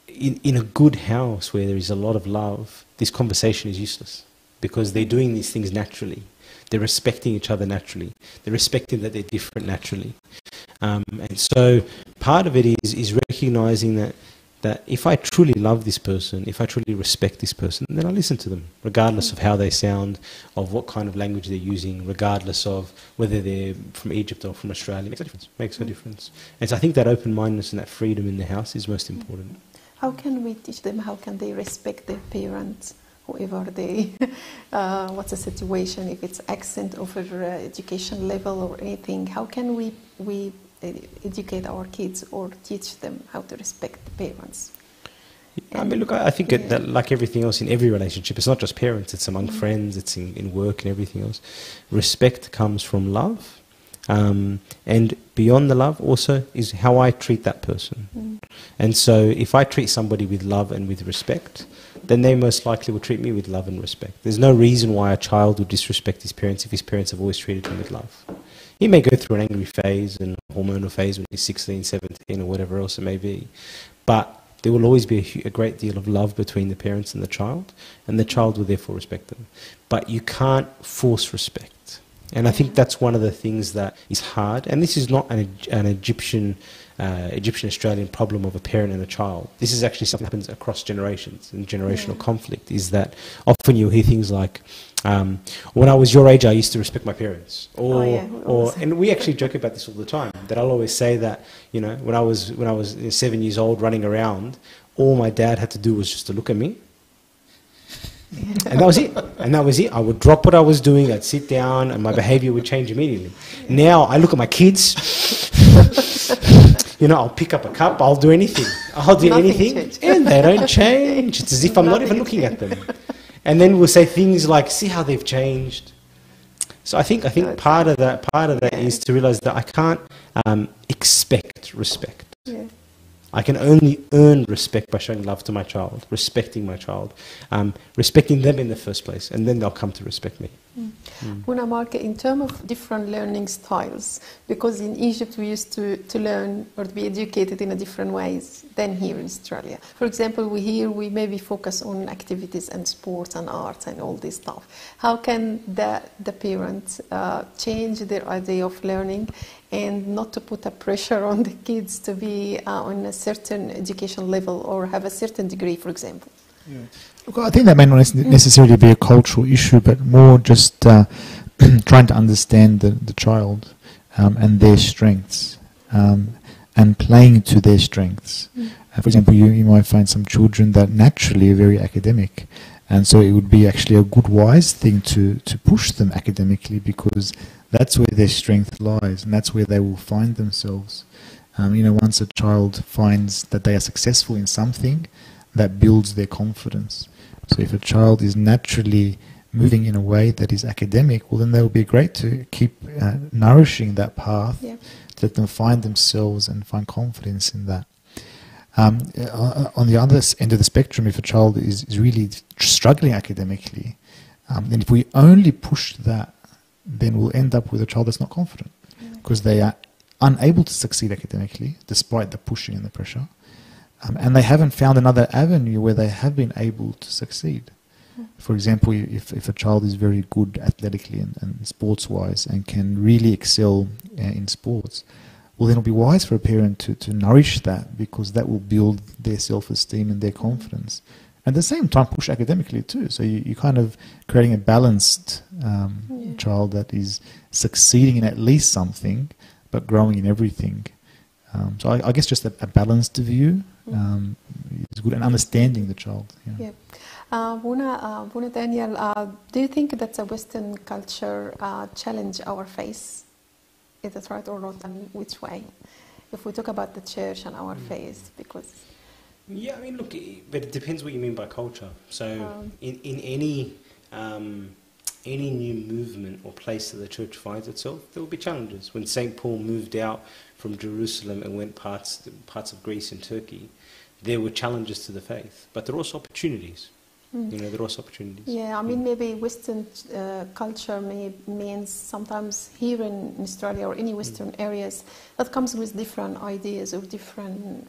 in a good house where there is a lot of love, this conversation is useless because they're doing these things naturally. They're respecting each other naturally. They're respecting that they're different naturally. And so part of it is recognizing that that if I truly love this person, if I truly respect this person, then I listen to them, regardless of how they sound, of what kind of language they're using, regardless of whether they're from Egypt or from Australia. It makes a difference. Makes a difference. And so I think that open-mindedness and that freedom in the house is most important. How can we teach them? How can they respect their parents, whoever they, what's the situation, if it's accent over education level or anything? How can we educate our kids or teach them how to respect the parents? I mean, look, I think that like everything else in every relationship, it's not just parents, it's among friends, it's in work and everything else. Respect comes from love. And beyond the love also is how I treat that person. And so if I treat somebody with love and with respect, then they most likely will treat me with love and respect. There's no reason why a child would disrespect his parents if his parents have always treated him with love. He may go through an angry phase and hormonal phase when he's 16, 17 or whatever else it may be. But there will always be a great deal of love between the parents and the child will therefore respect them. But you can't force respect. And I think that's one of the things that is hard. And this is not an Egyptian-Australian problem of a parent and a child. This is actually something that happens across generations, and generational conflict is that often you'll hear things like, when I was your age, I used to respect my parents. And we actually joke about this all the time, that I'll always say that, you know, when I was 7 years old running around, all my dad had to do was just to look at me. And that was it. I would drop what I was doing, I'd sit down, and my behavior would change immediately. Now I look at my kids, you know, I'll pick up a cup, I'll do anything. And they don't change. It's as if I'm not even looking at them. And then we'll say things like, see how they've changed. So I think part of that is to realize that I can't expect respect. Yeah. I can only earn respect by showing love to my child, respecting my child, respecting them in the first place, and then they'll come to respect me. Una Mark, in terms of different learning styles, because in Egypt we used to learn or to be educated in a different ways than here in Australia. For example, we maybe focus on activities and sports and arts and all this stuff. How can the parents change their idea of learning and not to put a pressure on the kids to be on a certain education level or have a certain degree, for example? Yeah. Look, I think that may not necessarily be a cultural issue, but more just trying to understand the child and their strengths and playing to their strengths. For example, you might find some children that naturally are very academic, and so it would be actually a good, wise thing to push them academically, because that's where their strength lies, and that's where they will find themselves. You know, once a child finds that they are successful in something, that builds their confidence. So if a child is naturally moving in a way that is academic, well, then they will be great to keep nourishing that path, to let them find themselves and find confidence in that. On the other end of the spectrum, if a child is really struggling academically, then if we only push that, then we'll end up with a child that's not confident, because they are unable to succeed academically despite the pushing and the pressure. And they haven't found another avenue where they have been able to succeed. For example, if a child is very good athletically and sports-wise and can really excel in sports, well, then it'll be wise for a parent to nourish that, because that will build their self-esteem and their confidence. At the same time, push academically too. So you're kind of creating a balanced child that is succeeding in at least something, but growing in everything. So I guess just a balanced view is good, and understanding the child. Buna Daniel, do you think that the Western culture challenge our faith? Is that right or not, and which way? If we talk about the church and our faith, because... Yeah, I mean, look, but it depends what you mean by culture. So in any new movement or place that the church finds itself, there will be challenges. When St. Paul moved out from Jerusalem and went parts of Greece and Turkey, there were challenges to the faith, but there are also opportunities. You know, there are also opportunities. Yeah, I mean, maybe Western culture means sometimes here in Australia or any Western areas that comes with different ideas or different...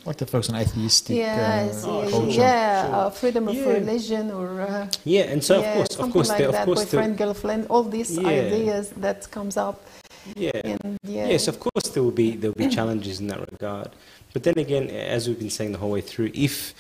like the focus on atheistic culture. Yeah, freedom of religion or... and so of course, boyfriend, girlfriend, all these ideas that comes up. Yeah. And Yes, of course there will be challenges in that regard. But then again, as we've been saying the whole way through, if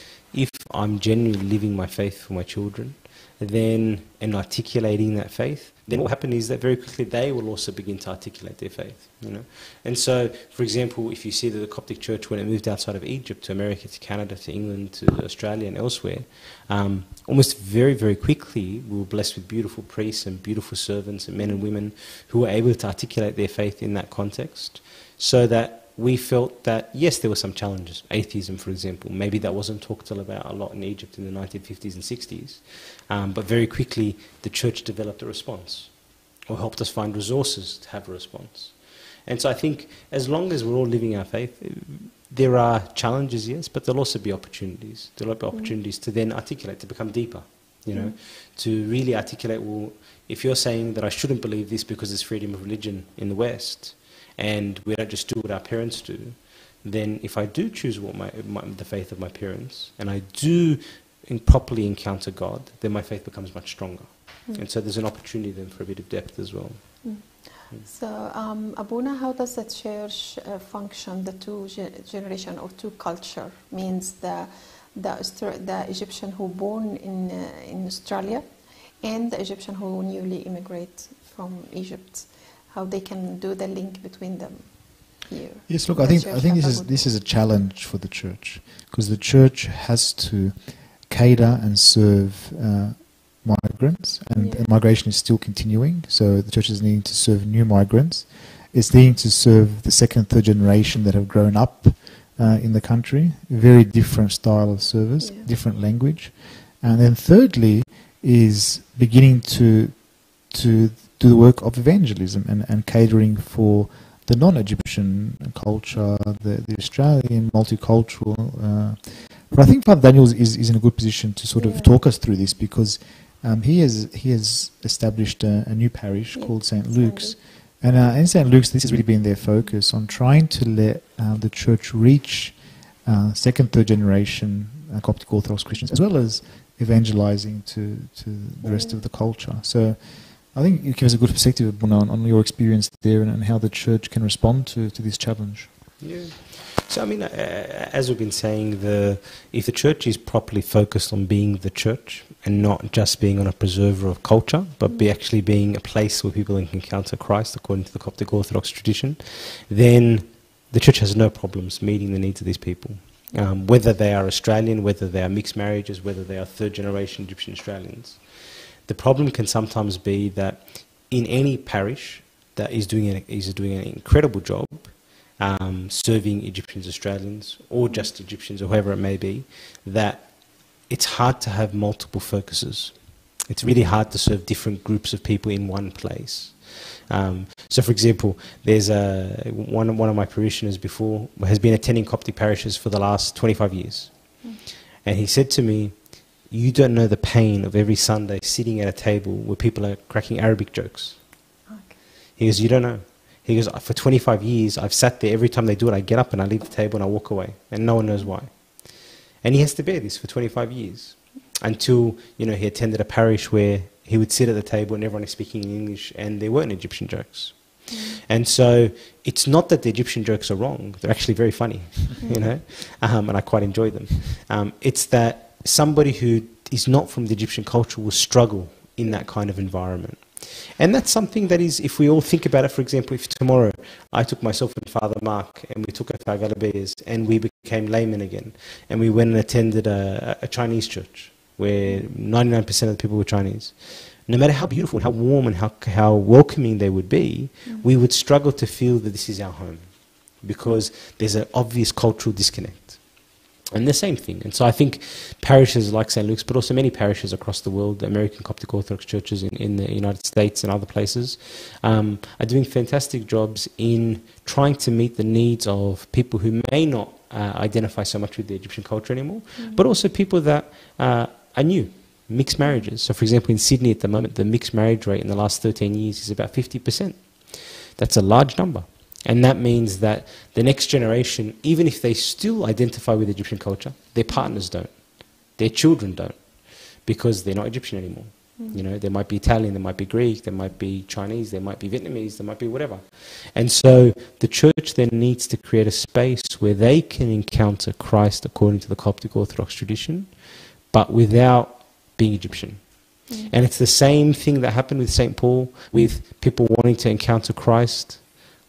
I'm genuinely living my faith for my children, then and articulating that faith, then what will happen is that very quickly they will also begin to articulate their faith, you know. And so, for example, if you see that the Coptic Church, when it moved outside of Egypt to America, to Canada, to England, to Australia and elsewhere, almost very, very quickly we were blessed with beautiful priests and beautiful servants and men and women who were able to articulate their faith in that context, so that we felt that, yes, there were some challenges. Atheism, for example, maybe that wasn't talked about a lot in Egypt in the 1950s and 60s. But very quickly, the church developed a response, or helped us find resources to have a response. And so I think as long as we're all living our faith, there are challenges, yes, but there'll also be opportunities. There'll be opportunities to then articulate, to become deeper, you know, to really articulate, well, if you're saying that I shouldn't believe this because there's freedom of religion in the West, and we don't just do what our parents do, then if I do choose what the faith of my parents, and I do properly encounter God, then my faith becomes much stronger. And so there's an opportunity then for a bit of depth as well. So, Abuna, how does the church function, the two generation or two culture, means the Egyptian who born in Australia and the Egyptian who newly immigrate from Egypt? How they can do the link between them here? Yes, look, I think this is a challenge for the church, because the church has to cater and serve migrants, and migration is still continuing. So the church is needing to serve new migrants. It's needing to serve the second, third generation that have grown up in the country. Very different style of service, different language, and then thirdly is beginning to do the work of evangelism and catering for the non-Egyptian culture, the Australian multicultural. But I think Father Daniel is in a good position to sort of talk us through this, because he has established a new parish called St. Luke's. And in St. Luke's, this has really been their focus on trying to let the church reach second, third generation Coptic Orthodox Christians, as well as evangelizing to the rest of the culture. So I think you give us a good perspective on your experience there and how the church can respond to this challenge. Yeah. So, I mean, as we've been saying, if the church is properly focused on being the church and not just being on a preserver of culture, but actually being a place where people can encounter Christ according to the Coptic Orthodox tradition, then the church has no problems meeting the needs of these people. Whether they are Australian, whether they are mixed marriages, whether they are third generation Egyptian Australians. The problem can sometimes be that in any parish that is doing an incredible job serving Egyptians, Australians, or just Egyptians, or whoever it may be, that it's hard to have multiple focuses. It's really hard to serve different groups of people in one place. So, for example, there's one of my parishioners before has been attending Coptic parishes for the last 25 years, and he said to me, "You don't know the pain of every Sunday sitting at a table where people are cracking Arabic jokes." Okay. He goes, "You don't know." He goes, "For 25 years, I've sat there. Every time they do it, I get up and I leave the table and I walk away, and no one knows why." And he has to bear this for 25 years until he attended a parish where he would sit at the table and everyone is speaking in English and there weren't Egyptian jokes. And so it's not that the Egyptian jokes are wrong; they're actually very funny, and I quite enjoy them. It's that somebody who is not from the Egyptian culture will struggle in that kind of environment. And that's something that is, if we all think about it, for example, if tomorrow I took myself and Father Mark and we took a Taghalab and we became laymen again, and we went and attended a Chinese church where 99% of the people were Chinese, no matter how beautiful and how warm and how welcoming they would be, we would struggle to feel that this is our home, because there's an obvious cultural disconnect. And the same thing. And so I think parishes like St. Luke's, but also many parishes across the world, the American Coptic Orthodox churches in the United States and other places, are doing fantastic jobs in trying to meet the needs of people who may not identify so much with the Egyptian culture anymore, but also people that are new, mixed marriages. So, for example, in Sydney at the moment, the mixed marriage rate in the last 13 years is about 50%. That's a large number. And that means that the next generation, even if they still identify with Egyptian culture, their partners don't, their children don't, because they're not Egyptian anymore. You know, there might be Italian, there might be Greek, there might be Chinese, there might be Vietnamese, there might be whatever. And so the church then needs to create a space where they can encounter Christ according to the Coptic Orthodox tradition, but without being Egyptian. And it's the same thing that happened with St. Paul, with people wanting to encounter Christ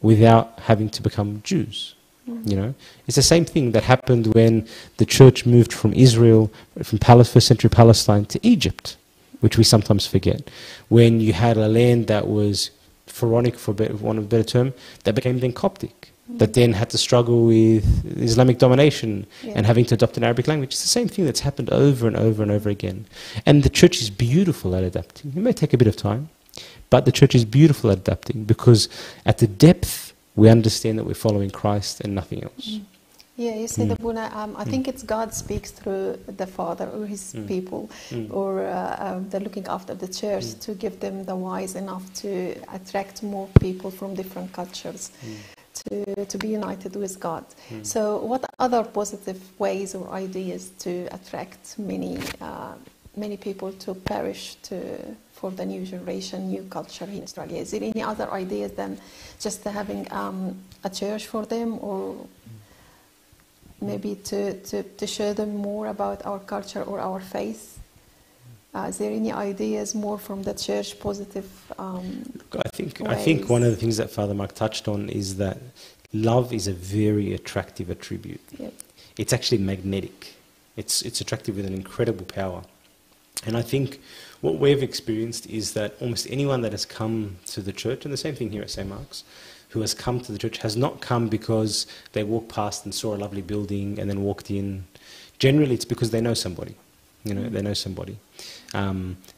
without having to become Jews. You know, it's the same thing that happened when the church moved from Israel, from first century Palestine to Egypt, which we sometimes forget. When you had a land that was Pharaonic, for want of a better term, that became then Coptic, that then had to struggle with Islamic domination and having to adopt an Arabic language. It's the same thing that's happened over and over and over again. And the church is beautiful at adapting. It may take a bit of time, but the church is beautiful at adapting because at the depth we understand that we're following Christ and nothing else. Yeah, you said, Abuna, I think it's God speaks through the Father or His people, or they're looking after the church to give them the wise enough to attract more people from different cultures to be united with God. So what other positive ways or ideas to attract many people to parish for the new generation, new culture in Australia? Is there any other ideas than just having a church for them, or maybe to show them more about our culture or our faith? Is there any ideas more from the church, positive I think one of the things that Father Mark touched on is that love is a very attractive attribute. Yep. It's actually magnetic. It's attractive with an incredible power. And I think what we've experienced is that almost anyone that has come to the church, and the same thing here at St. Mark's, who has come to the church has not come because they walked past and saw a lovely building and then walked in. Generally, it's because they know somebody. You know, they know somebody.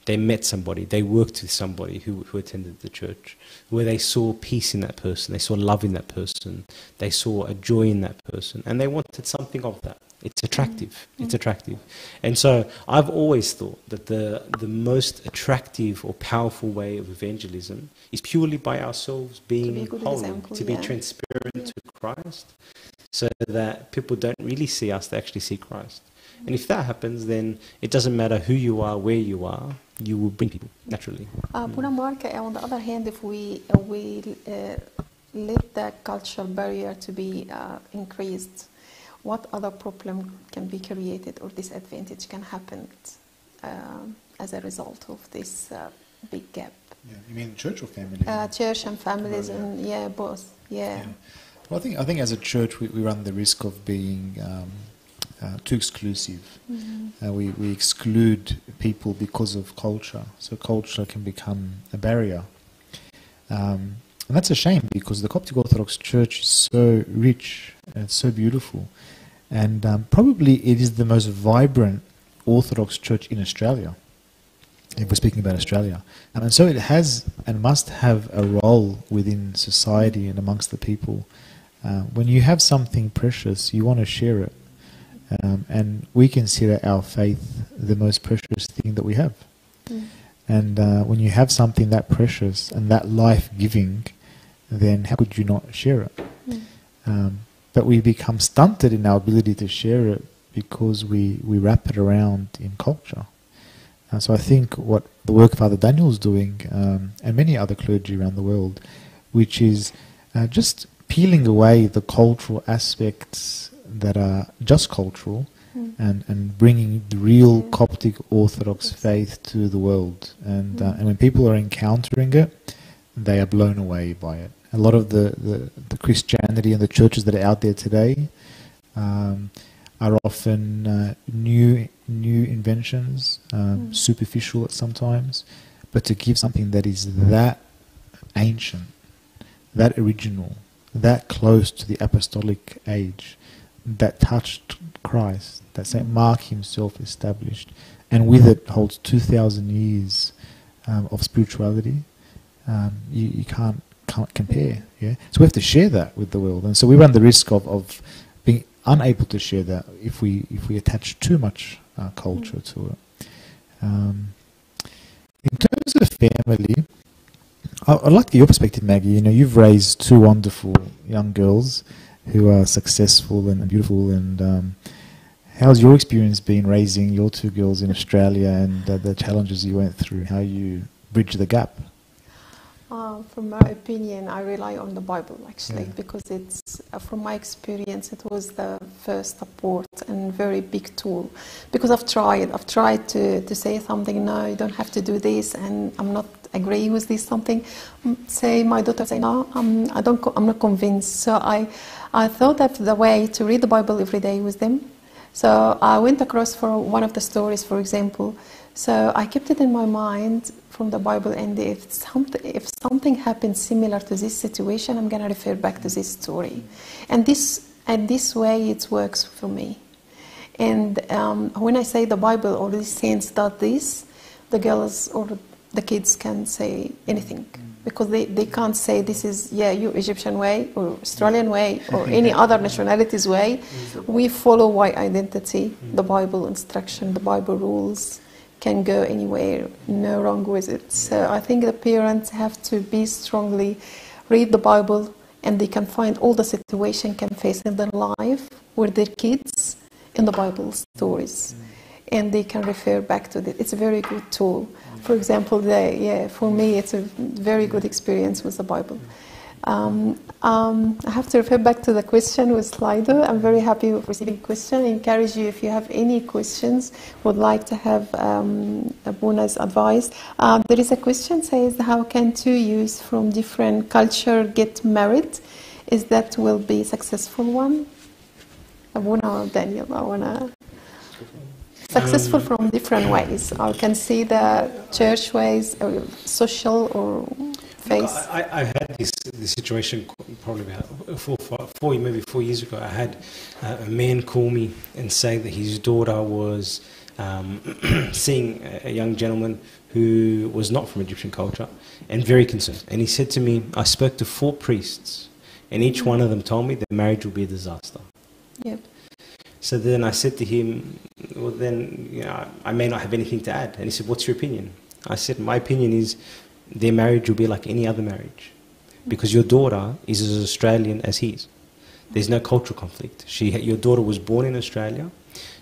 They met somebody. They worked with somebody who attended the church, where they saw peace in that person. They saw love in that person. They saw a joy in that person. And they wanted something of that. It's attractive. It's attractive. And so I've always thought that the most attractive or powerful way of evangelism is purely by ourselves being holy, to be transparent to Christ, so that people don't really see us, they actually see Christ. And if that happens, then it doesn't matter who you are, where you are, you will bring people, naturally. Puna Mark, on the other hand, if we let that cultural barrier to be increased, what other problem can be created or disadvantage can happen as a result of this big gap? Yeah, you mean church or family? Church and families, and both. Yeah. Well, I think as a church we run the risk of being too exclusive. We exclude people because of culture, so culture can become a barrier. And that's a shame, because the Coptic Orthodox Church is so rich and it's so beautiful. And probably it is the most vibrant Orthodox Church in Australia, if we're speaking about Australia. And so it has and must have a role within society and amongst the people. When you have something precious, you want to share it. And we consider our faith the most precious thing that we have. And when you have something that precious and that life-giving, then how could you not share it? But we become stunted in our ability to share it because we wrap it around in culture. So I think what the work Father Daniel's doing, and many other clergy around the world, which is just peeling away the cultural aspects that are just cultural, and bringing the real Coptic Orthodox faith to the world. And when people are encountering it, they are blown away by it. A lot of the Christianity and the churches that are out there today are often new inventions, superficial at sometimes, but to give something that is that ancient, that original, that close to the apostolic age, that touched Christ, that St. Mark himself established, and with it holds 2,000 years of spirituality, you can't compare. Yeah, so we have to share that with the world, and so we run the risk of being unable to share that if we attach too much culture to it. In terms of family, I'd like your perspective, Maggie. You know, you've raised two wonderful young girls who are successful and beautiful, and How's your experience been raising your two girls in Australia and the challenges you went through? How you bridge the gap? From my opinion, I rely on the Bible actually, because it's, from my experience, it was the first support and very big tool. Because I've tried to say something, no, you don't have to do this, and I'm not agree with this something. Say my daughter say no, I'm not convinced. So I thought that the way to read the Bible every day with them. So I went across for one of the stories, for example. So I kept it in my mind from the Bible, and if something happens similar to this situation, I'm going to refer back to this story. And this way it works for me. And when I say the Bible or this saints does this, the girls or the kids can say anything. Because they can't say this is, your Egyptian way or Australian way or any other nationality's way. We follow white identity, the Bible instruction, the Bible rules. Can go anywhere, no wrong with it. So I think the parents have to be strongly read the Bible, and they can find all the situation can face in their life with their kids in the Bible stories, and they can refer back to it. It's a very good tool. For example, for me, it's a very good experience with the Bible. I have to refer back to the question with Slido. I'm very happy with receiving question. I encourage you, if you have any questions, would like to have Abuna's advice. There is a question says, how can two youths from different culture get married? Is that will be successful one? Abuna or Daniel, I wanna successful from different ways. I can see the church ways, or social or face. I had this situation probably about maybe 4 years ago. I had a man call me and say that his daughter was seeing a young gentleman who was not from Egyptian culture and very concerned. And he said to me, I spoke to 4 priests and each one of them told me that marriage will be a disaster. Yep. So then I said to him, well then, I may not have anything to add. And he said, what's your opinion? I said, my opinion is their marriage will be like any other marriage, because your daughter is as Australian as he is. There's no cultural conflict. Your daughter was born in Australia.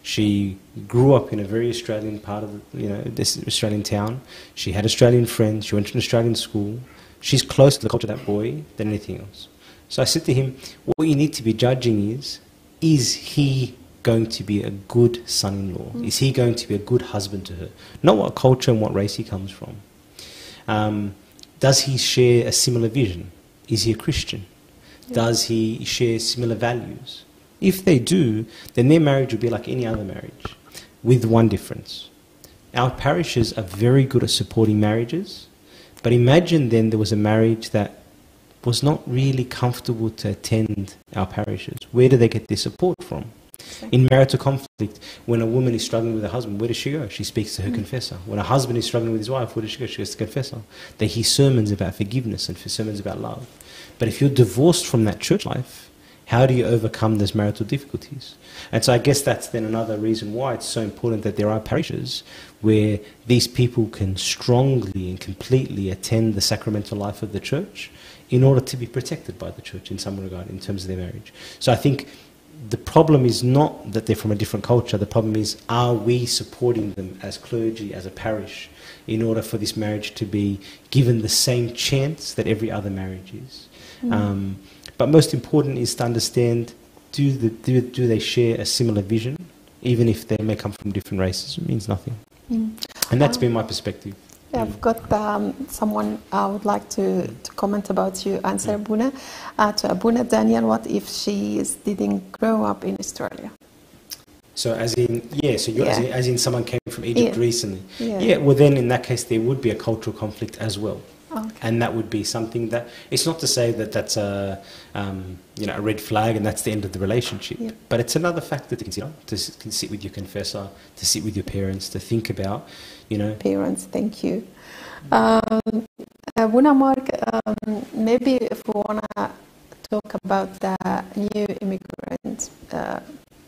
She grew up in a very Australian part of this Australian town. She had Australian friends. She went to an Australian school. She's closer to the culture of that boy than anything else. So I said to him, what you need to be judging is he going to be a good son-in-law? Is he going to be a good husband to her? Not what culture and what race he comes from. Does he share a similar vision? Is he a Christian? Yeah. Does he share similar values? If they do, then their marriage will be like any other marriage, with one difference. Our parishes are very good at supporting marriages, but imagine then there was a marriage that was not really comfortable to attend our parishes. Where do they get their support from? In marital conflict, when a woman is struggling with her husband, where does she go? She speaks to her confessor. When a husband is struggling with his wife, where does she go? She goes to the confessor. They hear sermons about forgiveness and sermons about love. But if you're divorced from that church life, how do you overcome those marital difficulties? And so I guess that's then another reason why it's so important that there are parishes where these people can strongly and completely attend the sacramental life of the church in order to be protected by the church in some regard in terms of their marriage. So I think the problem is not that they're from a different culture. The problem is, are we supporting them as clergy, as a parish, in order for this marriage to be given the same chance that every other marriage is? But most important is to understand, do they share a similar vision? Even if they may come from different races, it means nothing. And that's been my perspective. I've got someone I would like to comment about you, answer Abuna. To Abuna, Daniel, what if she didn't grow up in Australia? So as in someone came from Egypt recently. Yeah, well then in that case there would be a cultural conflict as well. Okay. And that would be something that, it's not to say that that's a red flag and that's the end of the relationship, but it's another factor to consider, to sit with your confessor, to sit with your parents, to think about, Parents, thank you. Abuna Mark, maybe if we want to talk about the new immigrant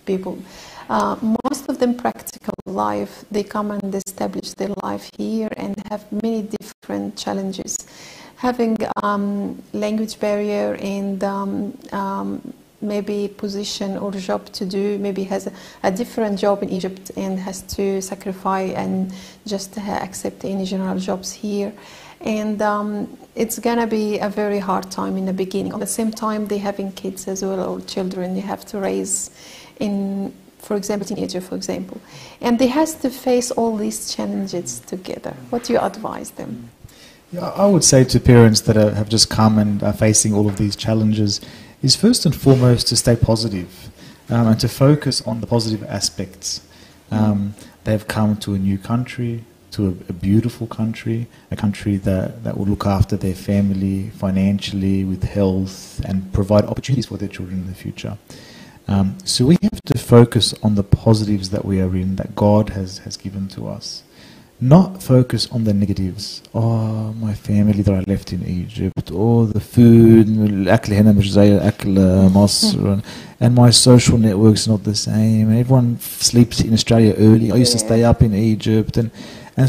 people, most of them practical life, they come and establish their life here and have many different challenges. Having language barrier and maybe position or job to do, maybe has a different job in Egypt and has to sacrifice and just accept any general jobs here. And it's gonna be a very hard time in the beginning. At the same time, they having kids as well, or children they have to raise in, for example, teenager, for example. And they has to face all these challenges together. What do you advise them? Yeah, I would say to parents that have just come and are facing all of these challenges is first and foremost to stay positive and to focus on the positive aspects. They've come to a new country, to a beautiful country, a country that will look after their family financially, with health, and provide opportunities for their children in the future. So we have to focus on the positives that we are in, that God has given to us. Not focus on the negatives. Oh, my family that I left in Egypt. Oh, the food. الأكل هنا مش زي أكل مصر. And my social network's not the same. Everyone sleeps in Australia early. I used to stay up in Egypt. And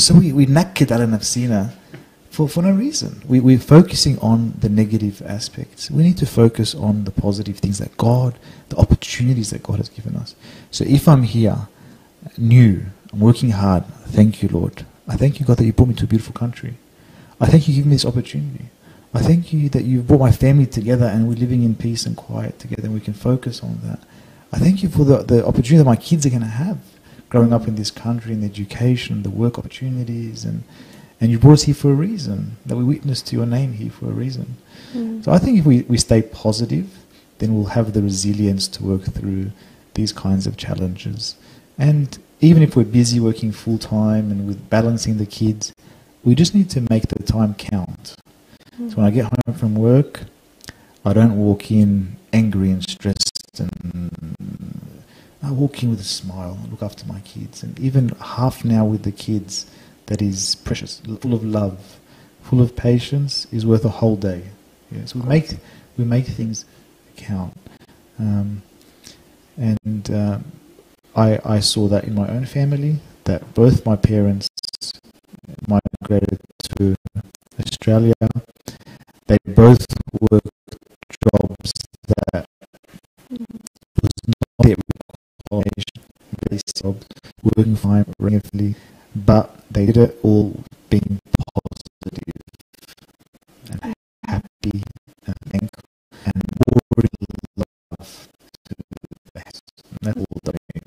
so we naked على نفسنا for no reason. We're focusing on the negative aspects. We need to focus on the positive things that God, the opportunities that God has given us. So if I'm here, new, I'm working hard. Thank you, Lord. I thank you, God, that you brought me to a beautiful country. I thank you for giving me this opportunity. I thank you that you've brought my family together and we're living in peace and quiet together and we can focus on that. I thank you for the opportunity that my kids are going to have growing up in this country, in education, the work opportunities, and you brought us here for a reason, that we witness to your name here for a reason. So I think if we stay positive, then we'll have the resilience to work through these kinds of challenges. And even if we're busy working full-time and with balancing the kids, we just need to make the time count. So when I get home from work, I don't walk in angry and stressed, and I walk in with a smile and look after my kids. And even half an hour with the kids that is precious, full of love, full of patience, is worth a whole day. Yeah, so we make things count. I saw that in my own family, that both my parents migrated to Australia. They both worked jobs that was not yet required, jobs, working fine, regularly, but they did it all being positive and happy and thankful and pouring love to the best. That's all they need.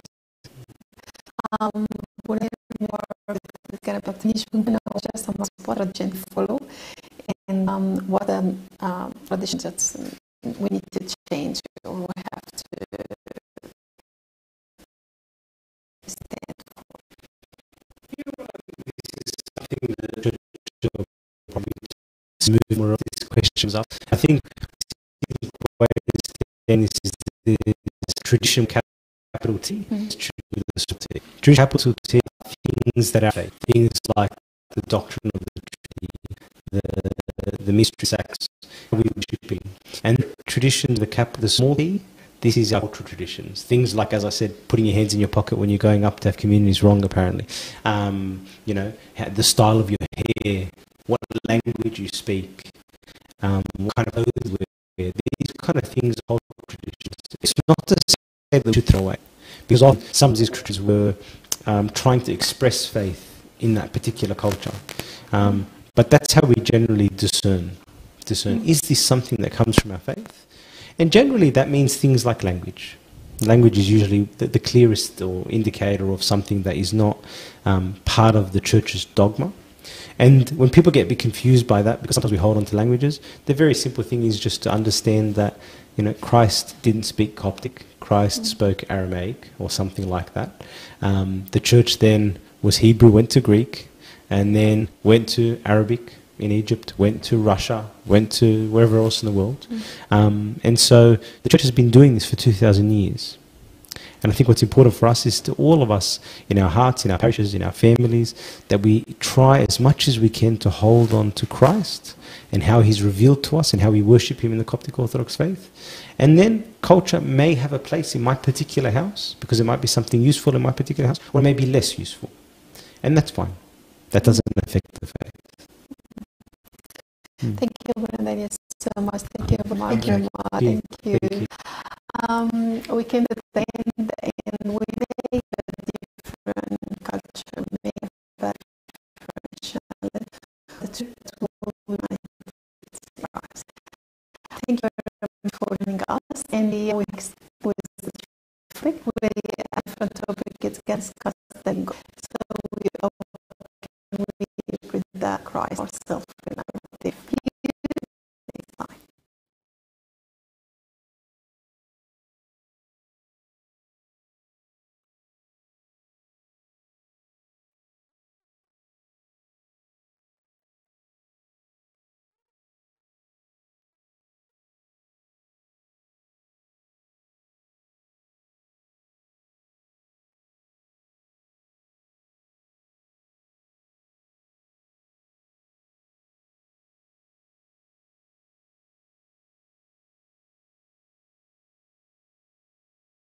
كانت بتنيش مننا just what religion follow and what traditions that we need to change or we have to stand for. This is something that the church will probably move more of these questions up. I think the way to understand this is the tradition capital T. Tradition capital T are things that are faith, things like the doctrine of the Trinity, the mystery acts we worshiping, and tradition, the small T. This is our cultural traditions. Things like, as I said, putting your hands in your pocket when you're going up to have communion is wrong, apparently. The style of your hair, what language you speak, what kind of clothes you wear. These kind of things are cultural traditions. It's not to say that we should throw away, because often some of these traditions were trying to express faith in that particular culture. But that's how we generally discern. Is this something that comes from our faith? And generally that means things like language. Language is usually the clearest or indicator of something that is not part of the church's dogma. And when people get a bit confused by that, because sometimes we hold on to languages, the very simple thing is just to understand that, Christ didn't speak Coptic. Christ spoke Aramaic or something like that. The church then was Hebrew, went to Greek, and then went to Arabic in Egypt, went to Russia, went to wherever else in the world. And so the church has been doing this for 2,000 years. And I think what's important for us is to all of us, in our hearts, in our parishes, in our families, that we try as much as we can to hold on to Christ and how He's revealed to us and how we worship Him in the Coptic Orthodox faith. And then culture may have a place in my particular house, because it might be something useful in my particular house, or it may be less useful. And that's fine. That doesn't affect the faith. Thank you, Brenda, so much. Thank you, Mark. Thank you. we came to the end, and we may have a different culture, may have a different challenge. The truth will unite us. Thank you very much for joining us. And the next was the topic, where the different topic gets discussed. So we with the Christ ourselves.